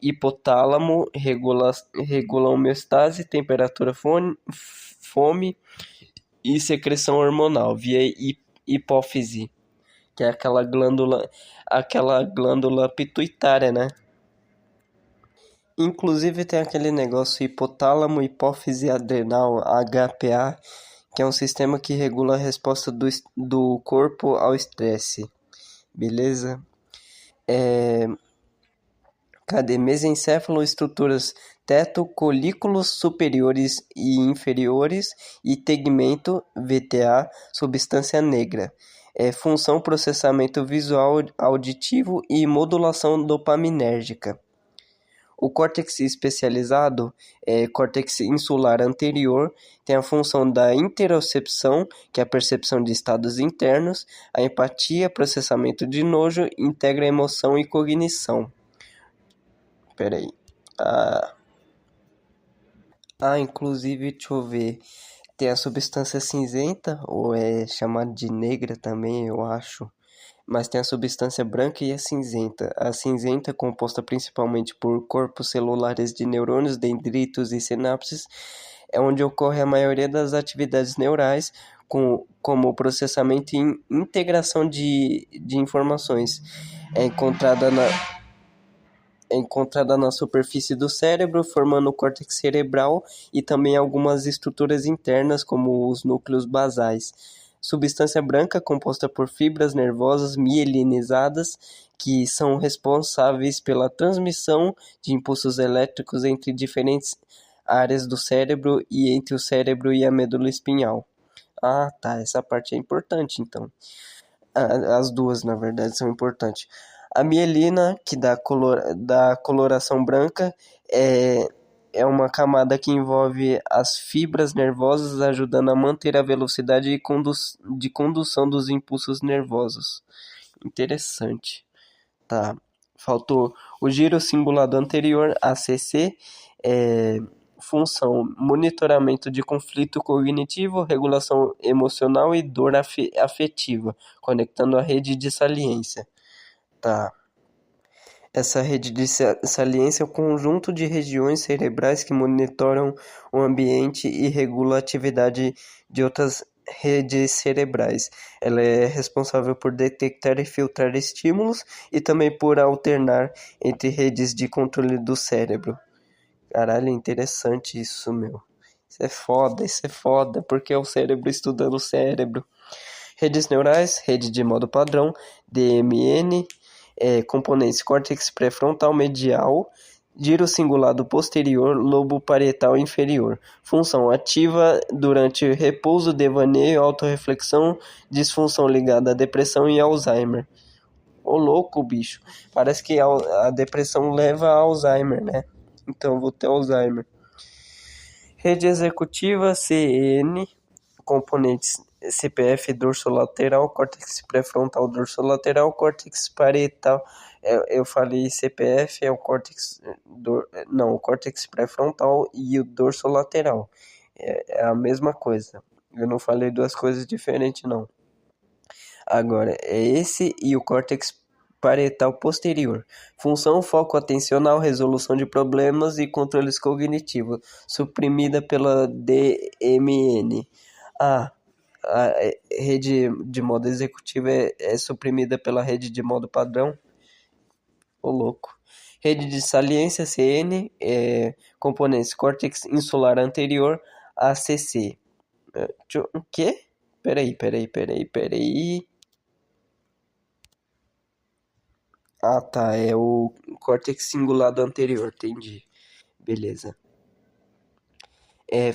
hipotálamo, regula homeostase, temperatura, fome e secreção hormonal, via hipófise, que é aquela glândula pituitária, né? Inclusive tem aquele negócio hipotálamo hipófise adrenal, HPA, que é um sistema que regula a resposta do corpo ao estresse. Beleza? Cadê? Mesencéfalo, estruturas teto, colículos superiores e inferiores e tegmento, VTA, substância negra. Função processamento visual, auditivo e modulação dopaminérgica. O córtex especializado, córtex insular anterior, tem a função da interocepção, que é a percepção de estados internos, a empatia, processamento de nojo, integra emoção e cognição. Peraí. Inclusive, deixa eu ver. Tem a substância cinzenta, ou é chamada de negra também, eu acho. Mas tem a substância branca e a cinzenta. A cinzenta é composta principalmente por corpos celulares de neurônios, dendritos e sinapses, é onde ocorre a maioria das atividades neurais, como o processamento e integração de informações. É encontrada na superfície do cérebro, formando o córtex cerebral e também algumas estruturas internas, como os núcleos basais. Substância branca composta por fibras nervosas mielinizadas, que são responsáveis pela transmissão de impulsos elétricos entre diferentes áreas do cérebro e entre o cérebro e a medula espinhal. Ah, tá, essa parte é importante, então. As duas, na verdade, são importantes. A mielina, que dá coloração branca, é, é uma camada que envolve as fibras nervosas, ajudando a manter a velocidade de condução dos impulsos nervosos. Interessante. Tá. Faltou o giro cingulado anterior, ACC, é, função monitoramento de conflito cognitivo, regulação emocional e dor afetiva, conectando a rede de saliência. Tá. Essa rede de saliência é um conjunto de regiões cerebrais que monitoram o ambiente e regulam a atividade de outras redes cerebrais. Ela é responsável por detectar e filtrar estímulos e também por alternar entre redes de controle do cérebro. Caralho, é interessante isso, meu. Isso é foda, porque é o cérebro estudando o cérebro. Redes neurais, rede de modo padrão, DMN, componentes córtex pré-frontal medial, giro cingulado posterior, lobo parietal inferior. Função ativa durante repouso, devaneio, autorreflexão, disfunção ligada à depressão e Alzheimer. Ô louco, bicho. Parece que a depressão leva a Alzheimer, né? Então eu vou ter Alzheimer. Rede executiva, CN, componentes CPF dorsolateral, córtex pré-frontal dorsolateral, córtex parietal. Eu falei CPF, é o córtex. Não, o córtex pré-frontal e o dorsolateral. É a mesma coisa. Eu não falei duas coisas diferentes, não. Agora, é esse e o córtex parietal posterior. Função foco atencional, resolução de problemas e controles cognitivos, suprimida pela DMN. A rede de modo executivo é suprimida pela rede de modo padrão. Ô louco. Rede de saliência, CN, componentes córtex insular anterior, ACC. O quê? Peraí. Ah, tá. É o córtex cingulado anterior, entendi. Beleza.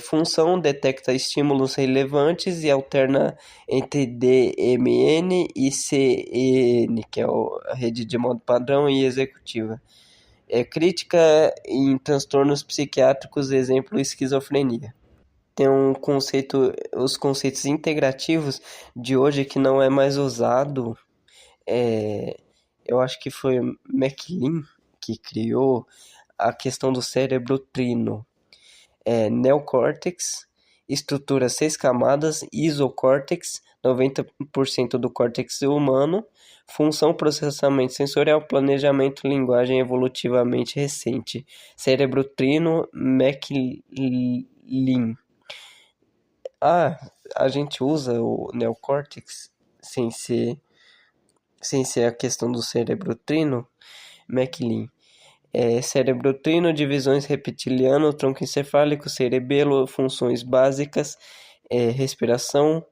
Função detecta estímulos relevantes e alterna entre DMN e CEN, que é a rede de modo padrão e executiva. Crítica em transtornos psiquiátricos, exemplo, esquizofrenia. Tem os conceitos integrativos de hoje que não é mais usado. Eu acho que foi MacLean que criou a questão do cérebro trino. Neocórtex, estrutura 6 camadas, isocórtex, 90% do córtex humano, função processamento sensorial, planejamento, linguagem evolutivamente recente, cérebro trino, MacLean. A gente usa o neocórtex sem ser a questão do cérebro trino, MacLean. Cérebro trino, divisões reptiliano, tronco encefálico, cerebelo, funções básicas, respiração.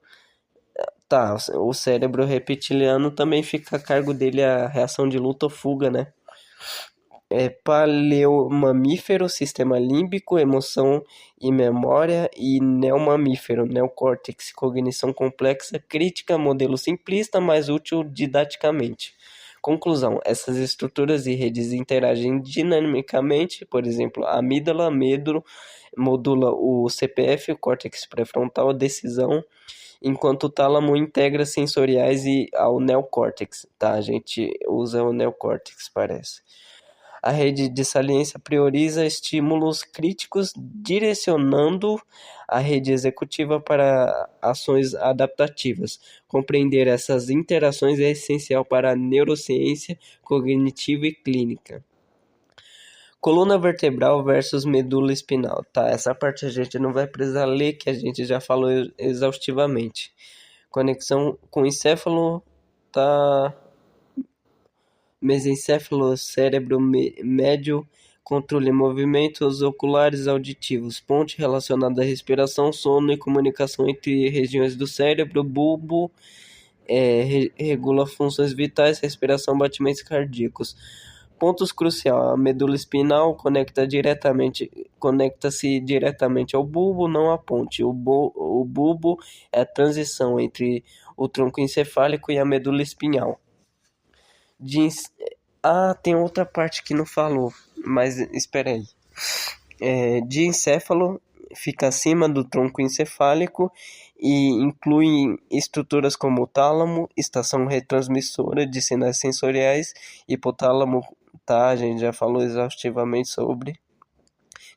Tá, o cérebro reptiliano também fica a cargo dele a reação de luta ou fuga, né? Paleomamífero, sistema límbico, emoção e memória, e neomamífero, neocórtex, cognição complexa, crítica, modelo simplista, mais útil didaticamente. Conclusão: essas estruturas e redes interagem dinamicamente, por exemplo, a amígdala, modula o CPF, o córtex pré-frontal, a decisão, enquanto o tálamo integra sensoriais e ao neocórtex, tá? A gente usa o neocórtex, parece. A rede de saliência prioriza estímulos críticos, direcionando a rede executiva para ações adaptativas. Compreender essas interações é essencial para a neurociência cognitiva e clínica. Coluna vertebral versus medula espinal. Tá, essa parte a gente não vai precisar ler, que a gente já falou exaustivamente. Conexão com encéfalo, tá. Mesencéfalo, cérebro médio, controle movimentos oculares auditivos, ponte relacionada à respiração, sono e comunicação entre regiões do cérebro, bulbo, regula funções vitais, respiração, batimentos cardíacos. Pontos cruciais: a medula espinal conecta-se diretamente ao bulbo, não à ponte. O bulbo é a transição entre o tronco encefálico e a medula espinhal. Tem outra parte que não falou, mas espera aí. Diencéfalo fica acima do tronco encefálico e inclui estruturas como o tálamo, estação retransmissora de sinais sensoriais, hipotálamo, tá? A gente já falou exaustivamente sobre.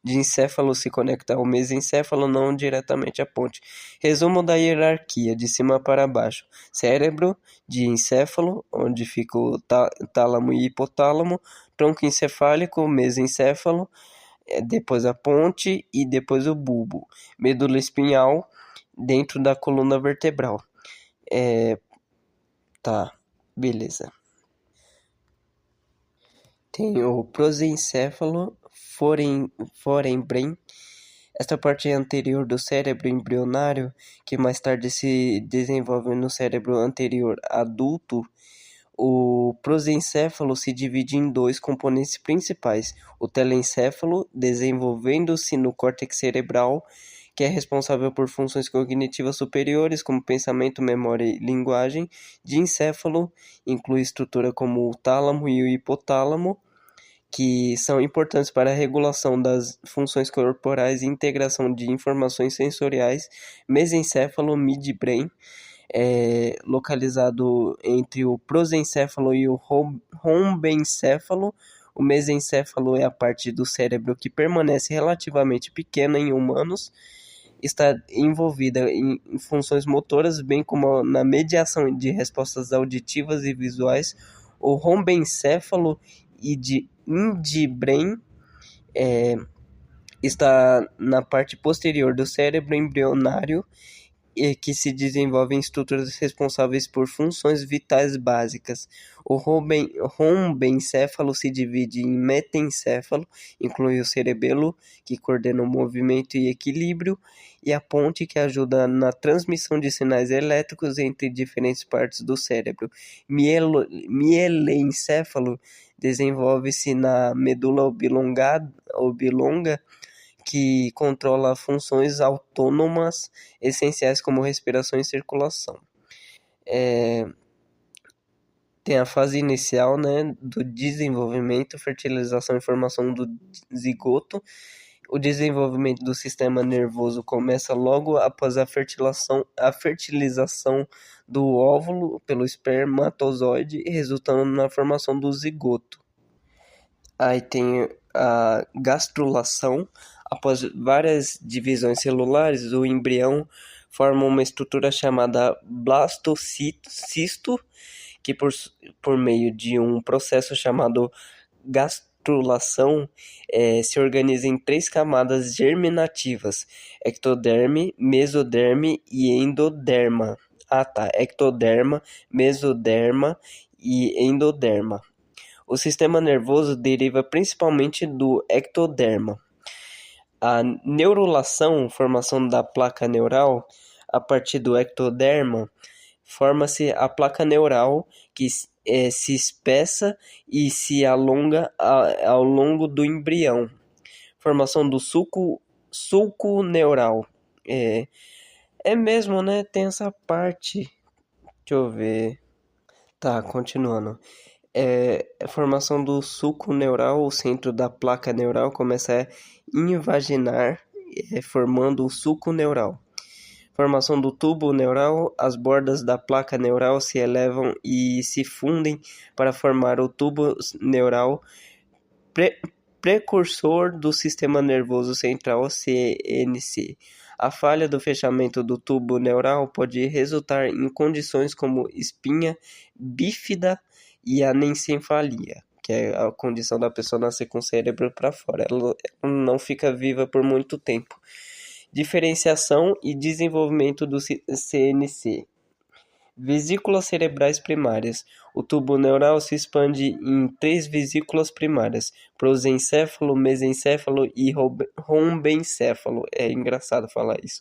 Diencéfalo se conecta ao mesencéfalo, não diretamente à ponte. Resumo da hierarquia, de cima para baixo. Cérebro, diencéfalo, onde fica o tálamo e hipotálamo. Tronco encefálico, mesencéfalo, depois a ponte e depois o bulbo. Medula espinhal, dentro da coluna vertebral. Tá, beleza. Tem o prosencéfalo, forembrem. Esta parte anterior do cérebro embrionário, que mais tarde se desenvolve no cérebro anterior adulto. O prosencéfalo se divide em dois componentes principais: o telencéfalo, desenvolvendo-se no córtex cerebral, que é responsável por funções cognitivas superiores, como pensamento, memória e linguagem. Diencéfalo inclui estrutura como o tálamo e o hipotálamo, que são importantes para a regulação das funções corporais e integração de informações sensoriais. Mesencéfalo, midbrain, localizado entre o prosencéfalo e o rombencéfalo. O mesencéfalo é a parte do cérebro que permanece relativamente pequena em humanos, está envolvida em funções motoras, bem como na mediação de respostas auditivas e visuais. O rombencéfalo e de midbrain está na parte posterior do cérebro embrionário, que se desenvolve em estruturas responsáveis por funções vitais básicas. O rombencéfalo se divide em metencéfalo, inclui o cerebelo, que coordena o movimento e equilíbrio, e a ponte, que ajuda na transmissão de sinais elétricos entre diferentes partes do cérebro. Mielencéfalo desenvolve-se na medula oblonga, que controla funções autônomas essenciais como respiração e circulação. Tem a fase inicial, né, do desenvolvimento, fertilização e formação do zigoto. O desenvolvimento do sistema nervoso começa logo após a fertilização do óvulo pelo espermatozoide, resultando na formação do zigoto. Aí tem a gastrulação. Após várias divisões celulares, o embrião forma uma estrutura chamada blastocisto, que por meio de um processo chamado gastrulação se organiza em 3 camadas germinativas: ectoderme, mesoderme e endoderma. Ectoderma, mesoderma e endoderma. O sistema nervoso deriva principalmente do ectoderma. A neurulação, formação da placa neural, a partir do ectoderma, forma-se a placa neural, que se espessa e se alonga ao longo do embrião. Formação do sulco neural. Mesmo, né? Tem essa parte. Deixa eu ver. Tá, continuando. A formação do sulco neural, o centro da placa neural começa a invaginar, formando o sulco neural. Formação do tubo neural, as bordas da placa neural se elevam e se fundem para formar o tubo neural, pre- precursor do sistema nervoso central CNC. A falha do fechamento do tubo neural pode resultar em condições como espinha bífida e anencefalia, que é a condição da pessoa nascer com o cérebro para fora. Ela não fica viva por muito tempo. Diferenciação e desenvolvimento do CNC. Vesículas cerebrais primárias. O tubo neural se expande em 3 vesículas primárias: prosencéfalo, mesencéfalo e rombencéfalo. É engraçado falar isso.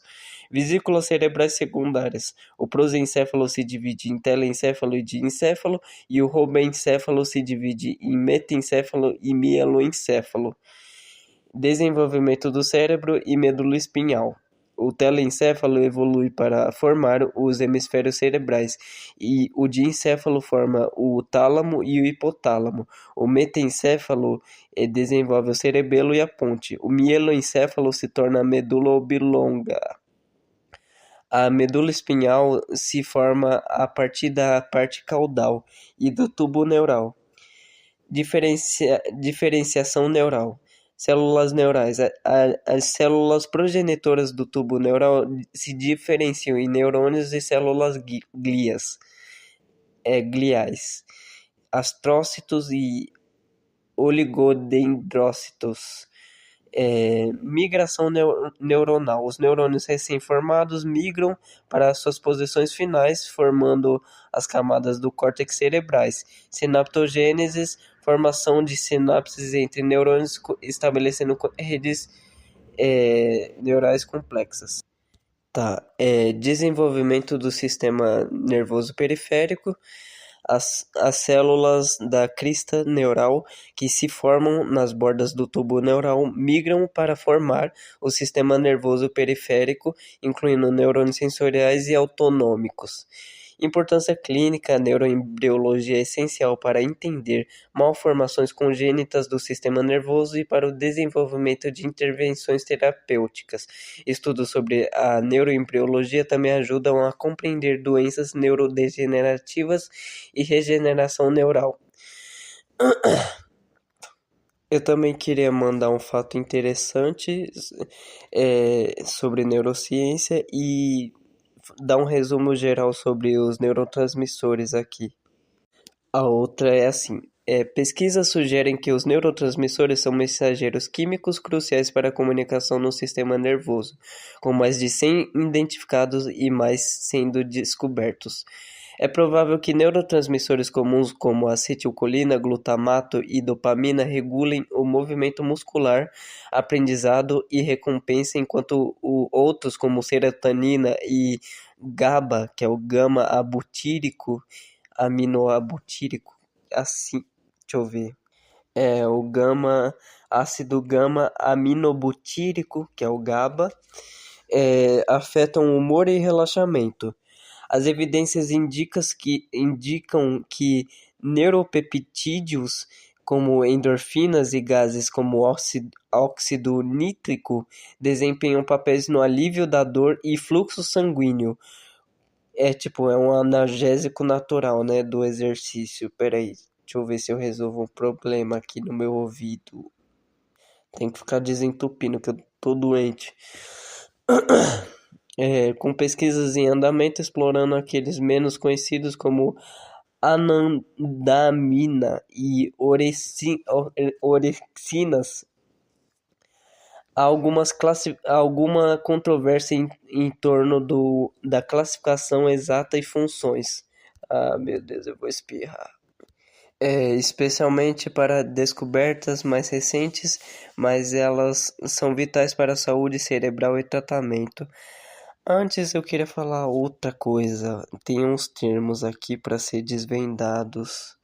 Vesículas cerebrais secundárias. O prosencéfalo se divide em telencéfalo e diencéfalo, e o rombencéfalo se divide em metencéfalo e mieloencéfalo. Desenvolvimento do cérebro e medula espinhal. O telencéfalo evolui para formar os hemisférios cerebrais, e o diencéfalo forma o tálamo e o hipotálamo. O metencéfalo desenvolve o cerebelo e a ponte. O mieloencéfalo se torna a medula oblonga. A medula espinhal se forma a partir da parte caudal e do tubo neural. Diferenciação neural. Células neurais. As células progenitoras do tubo neural se diferenciam em neurônios e células gliais, astrócitos e oligodendrócitos. Migração neuronal. Os neurônios recém-formados migram para suas posições finais, formando as camadas do córtex cerebrais. Sinaptogênese, formação de sinapses entre neurônios, estabelecendo redes neurais complexas. Desenvolvimento do sistema nervoso periférico. As células da crista neural que se formam nas bordas do tubo neural migram para formar o sistema nervoso periférico, incluindo neurônios sensoriais e autonômicos. Importância clínica. A neuroembriologia é essencial para entender malformações congênitas do sistema nervoso e para o desenvolvimento de intervenções terapêuticas. Estudos sobre a neuroembriologia também ajudam a compreender doenças neurodegenerativas e regeneração neural. Eu também queria mandar um fato interessante sobre neurociência e dar um resumo geral sobre os neurotransmissores aqui. A outra é assim: pesquisas sugerem que os neurotransmissores são mensageiros químicos cruciais para a comunicação no sistema nervoso, com mais de 100 identificados e mais sendo descobertos. É provável que neurotransmissores comuns como acetilcolina, glutamato e dopamina regulem o movimento muscular, aprendizado e recompensa, enquanto outros como serotonina e GABA, que é o gama-abutírico, aminoabutírico, assim, deixa eu ver, o ácido gama-aminobutírico, que é o GABA, afetam o humor e relaxamento. As evidências indicam que neuropeptídeos como endorfinas e gases como óxido nítrico desempenham papéis no alívio da dor e fluxo sanguíneo. É um analgésico natural, né, do exercício. Peraí, deixa eu ver se eu resolvo um problema aqui no meu ouvido. Tem que ficar desentupindo que eu tô doente. Com pesquisas em andamento explorando aqueles menos conhecidos como anandamina e orexinas. Há alguma controvérsia em torno da classificação exata e funções. Ah, meu Deus, eu vou espirrar. Especialmente para descobertas mais recentes, mas elas são vitais para a saúde cerebral e tratamento. Antes eu queria falar outra coisa. Tem uns termos aqui para ser desvendados.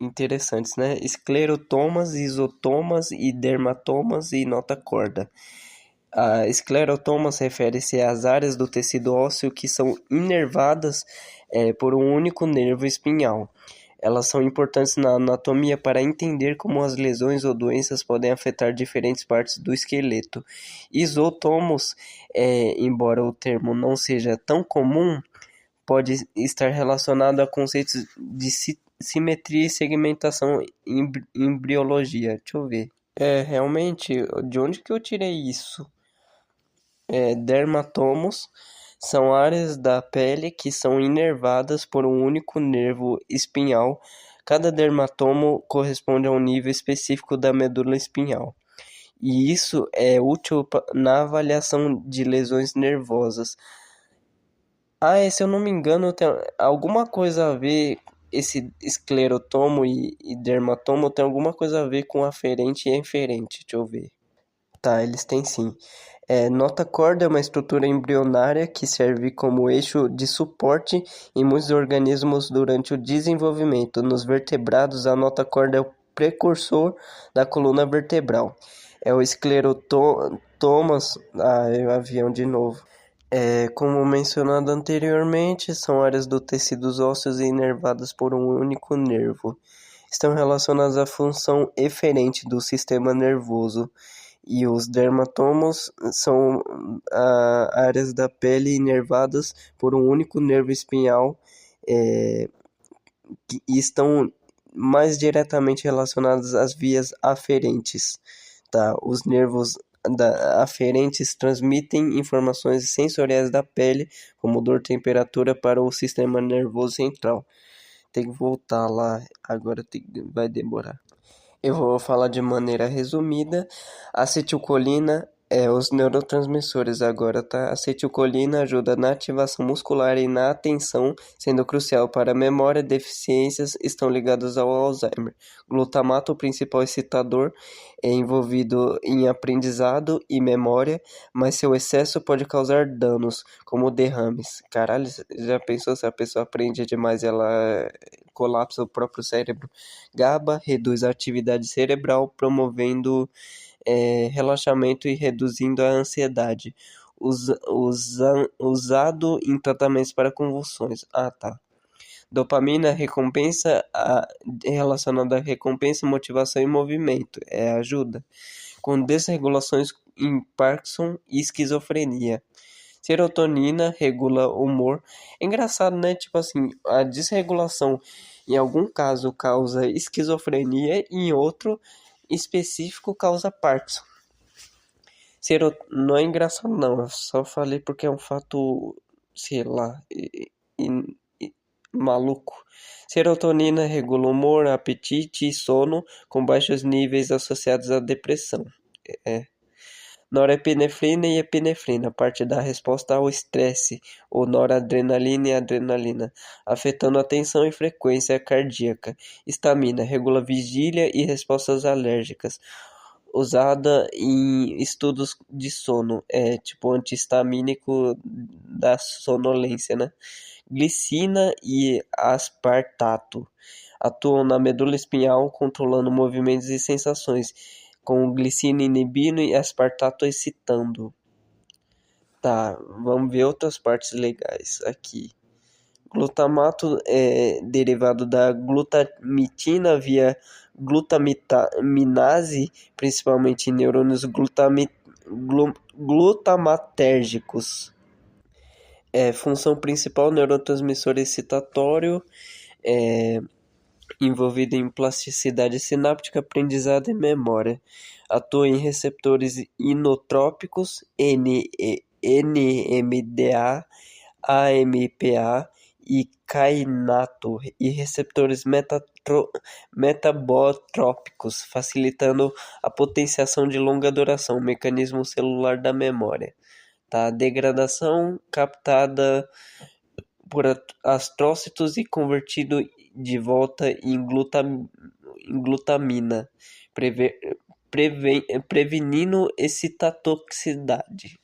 Interessantes, né? Esclerotomas, isotomas e dermatomas e notocorda. A esclerotomas refere-se às áreas do tecido ósseo que são inervadas por um único nervo espinhal. Elas são importantes na anatomia para entender como as lesões ou doenças podem afetar diferentes partes do esqueleto. Isotomos, embora o termo não seja tão comum, pode estar relacionado a conceitos simetria e segmentação em embriologia. Deixa eu ver. Realmente, de onde que eu tirei isso? Dermatomos são áreas da pele que são inervadas por um único nervo espinhal. Cada dermatomo corresponde a um nível específico da medula espinhal. E isso é útil na avaliação de lesões nervosas. Se eu não me engano, tem alguma coisa a ver, esse esclerotomo e dermatomo tem alguma coisa a ver com aferente e inferente. Deixa eu ver. Tá, eles têm sim. Notocorda é uma estrutura embrionária que serve como eixo de suporte em muitos organismos durante o desenvolvimento. Nos vertebrados, a notocorda é o precursor da coluna vertebral. O esclerotomas. É o avião de novo. Como mencionado anteriormente, são áreas do tecidos ósseos inervadas por um único nervo. Estão relacionadas à função eferente do sistema nervoso. E os dermatomos são áreas da pele inervadas por um único nervo espinhal, e estão mais diretamente relacionadas às vias aferentes. Tá? Os nervos aferentes transmitem informações sensoriais da pele, como dor, temperatura, para o sistema nervoso central. Tem que voltar lá, agora vai demorar. Eu vou falar de maneira resumida. Acetilcolina os neurotransmissores agora, tá? Acetilcolina ajuda na ativação muscular e na atenção, sendo crucial para a memória. Deficiências estão ligadas ao Alzheimer. Glutamato, o principal excitador, é envolvido em aprendizado e memória, mas seu excesso pode causar danos, como derrames. Caralho, já pensou se a pessoa aprende demais, ela colapsa o próprio cérebro? GABA reduz a atividade cerebral, promovendo relaxamento e reduzindo a ansiedade. Usado em tratamentos para convulsões. Tá. Dopamina, recompensa relacionada à recompensa, motivação e movimento. Ajuda. Com desregulações em Parkinson e esquizofrenia. Serotonina regula o humor. É engraçado, né? Tipo assim, a desregulação em algum caso causa esquizofrenia e em outro específico causa Parkinson. Não é engraçado não, eu só falei porque é um fato, sei lá, maluco. Serotonina regula o humor, apetite e sono, com baixos níveis associados à depressão. Norepinefrina e epinefrina, parte da resposta ao estresse, ou noradrenalina e adrenalina, afetando a tensão e frequência cardíaca. Histamina, regula vigília e respostas alérgicas, usada em estudos de sono, tipo antihistamínico da sonolência, né? Glicina e aspartato atuam na medula espinhal, controlando movimentos e sensações, com glicina inibindo e aspartato excitando. Tá, vamos ver outras partes legais aqui. Glutamato é derivado da glutamitina via glutaminase, principalmente em neurônios glutamatérgicos. Função principal: neurotransmissor excitatório, envolvido em plasticidade sináptica, aprendizado e memória. Atua em receptores inotrópicos, NMDA, AMPA e kainato, e receptores metabotrópicos, facilitando a potenciação de longa duração, mecanismo celular da memória. Tá? Degradação captada por astrócitos e convertido de volta em glutamina, prevenindo excitatoxicidade.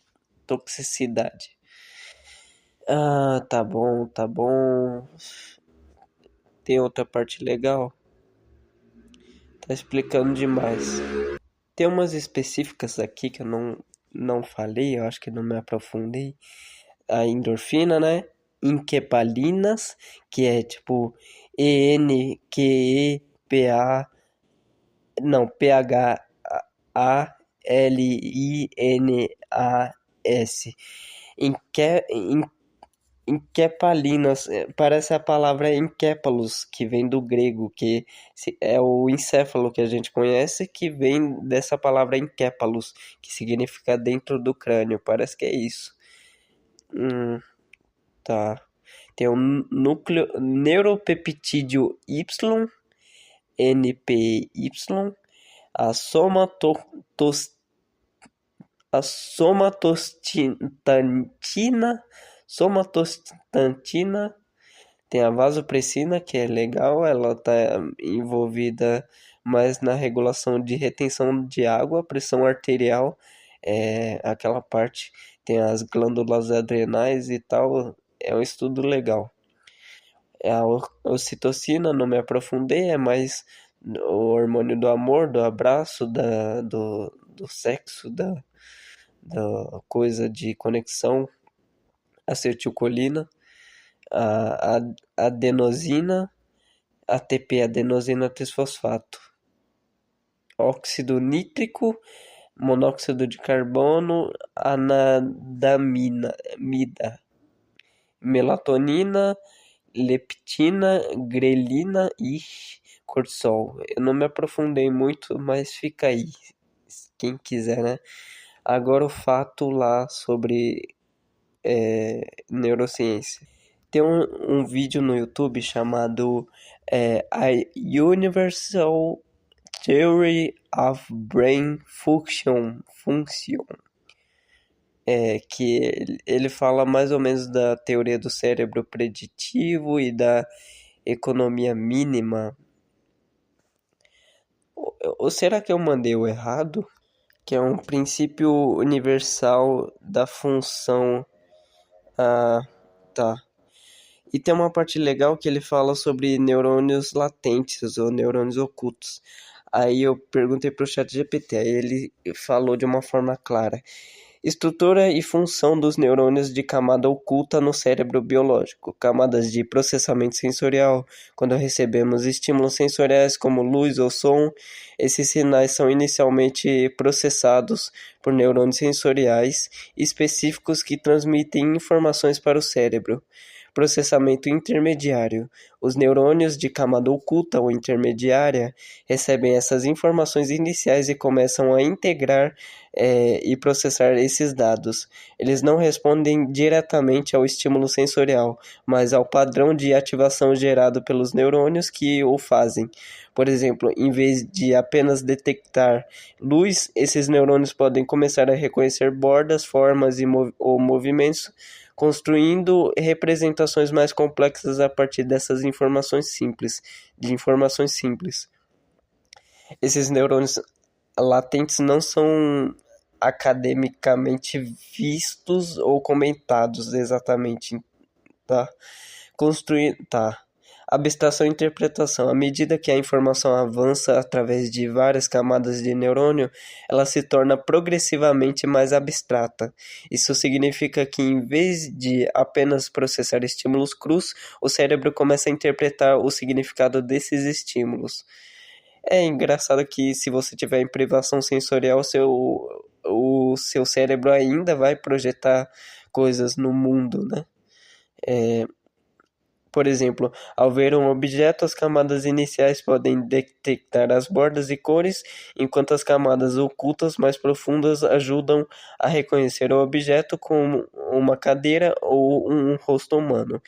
Tá bom, tá bom. Tem outra parte legal? Tá explicando demais. Tem umas específicas aqui que eu não falei, eu acho que não me aprofundei. A endorfina, né? Enquepalinas, que é tipo ENQEPA, não, PHALINAS. Enquepalinas, parece a palavra enkephalos, que vem do grego, que é o encéfalo que a gente conhece, que vem dessa palavra enkephalos, que significa dentro do crânio. Parece que é isso. Tá. Tem o núcleo neuropeptídeo Y, NPY, a somatostatina, tem a vasopressina, que é legal, ela está envolvida mais na regulação de retenção de água, pressão arterial, aquela parte, tem as glândulas adrenais e tal, é um estudo legal. A ocitocina, não me aprofundei, é mais o hormônio do amor, do abraço, do sexo, da coisa de conexão, acetilcolina, a adenosina, ATP, adenosina trisfosfato, óxido nítrico, monóxido de carbono, anandamida, melatonina, leptina, grelina e cortisol. Eu não me aprofundei muito, mas fica aí, quem quiser, né? Agora o fato lá sobre neurociência. Tem um vídeo no YouTube chamado A Universal Theory of Brain Function, que ele fala mais ou menos da teoria do cérebro preditivo e da economia mínima. Ou será que eu mandei o errado? Que é um princípio universal da função. Ah, tá. E tem uma parte legal que ele fala sobre neurônios latentes ou neurônios ocultos. Aí eu perguntei para o ChatGPT, aí ele falou de uma forma clara. Estrutura e função dos neurônios de camada oculta no cérebro biológico. Camadas de processamento sensorial. Quando recebemos estímulos sensoriais como luz ou som, esses sinais são inicialmente processados por neurônios sensoriais específicos que transmitem informações para o cérebro. Processamento intermediário. Os neurônios de camada oculta ou intermediária recebem essas informações iniciais e começam a integrar e processar esses dados. Eles não respondem diretamente ao estímulo sensorial, mas ao padrão de ativação gerado pelos neurônios que o fazem. Por exemplo, em vez de apenas detectar luz, esses neurônios podem começar a reconhecer bordas, formas ou movimentos, construindo representações mais complexas a partir dessas informações simples. Esses neurônios latentes não são academicamente vistos ou comentados exatamente, tá? Tá. Abstração e interpretação. À medida que a informação avança através de várias camadas de neurônio, ela se torna progressivamente mais abstrata. Isso significa que, em vez de apenas processar estímulos crus, o cérebro começa a interpretar o significado desses estímulos. É engraçado que, se você tiver em privação sensorial, o seu cérebro ainda vai projetar coisas no mundo, né? Por exemplo, ao ver um objeto, as camadas iniciais podem detectar as bordas e cores, enquanto as camadas ocultas mais profundas ajudam a reconhecer o objeto como uma cadeira ou um rosto humano.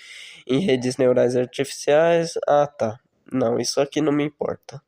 Em redes neurais artificiais, tá. Não, isso aqui não me importa.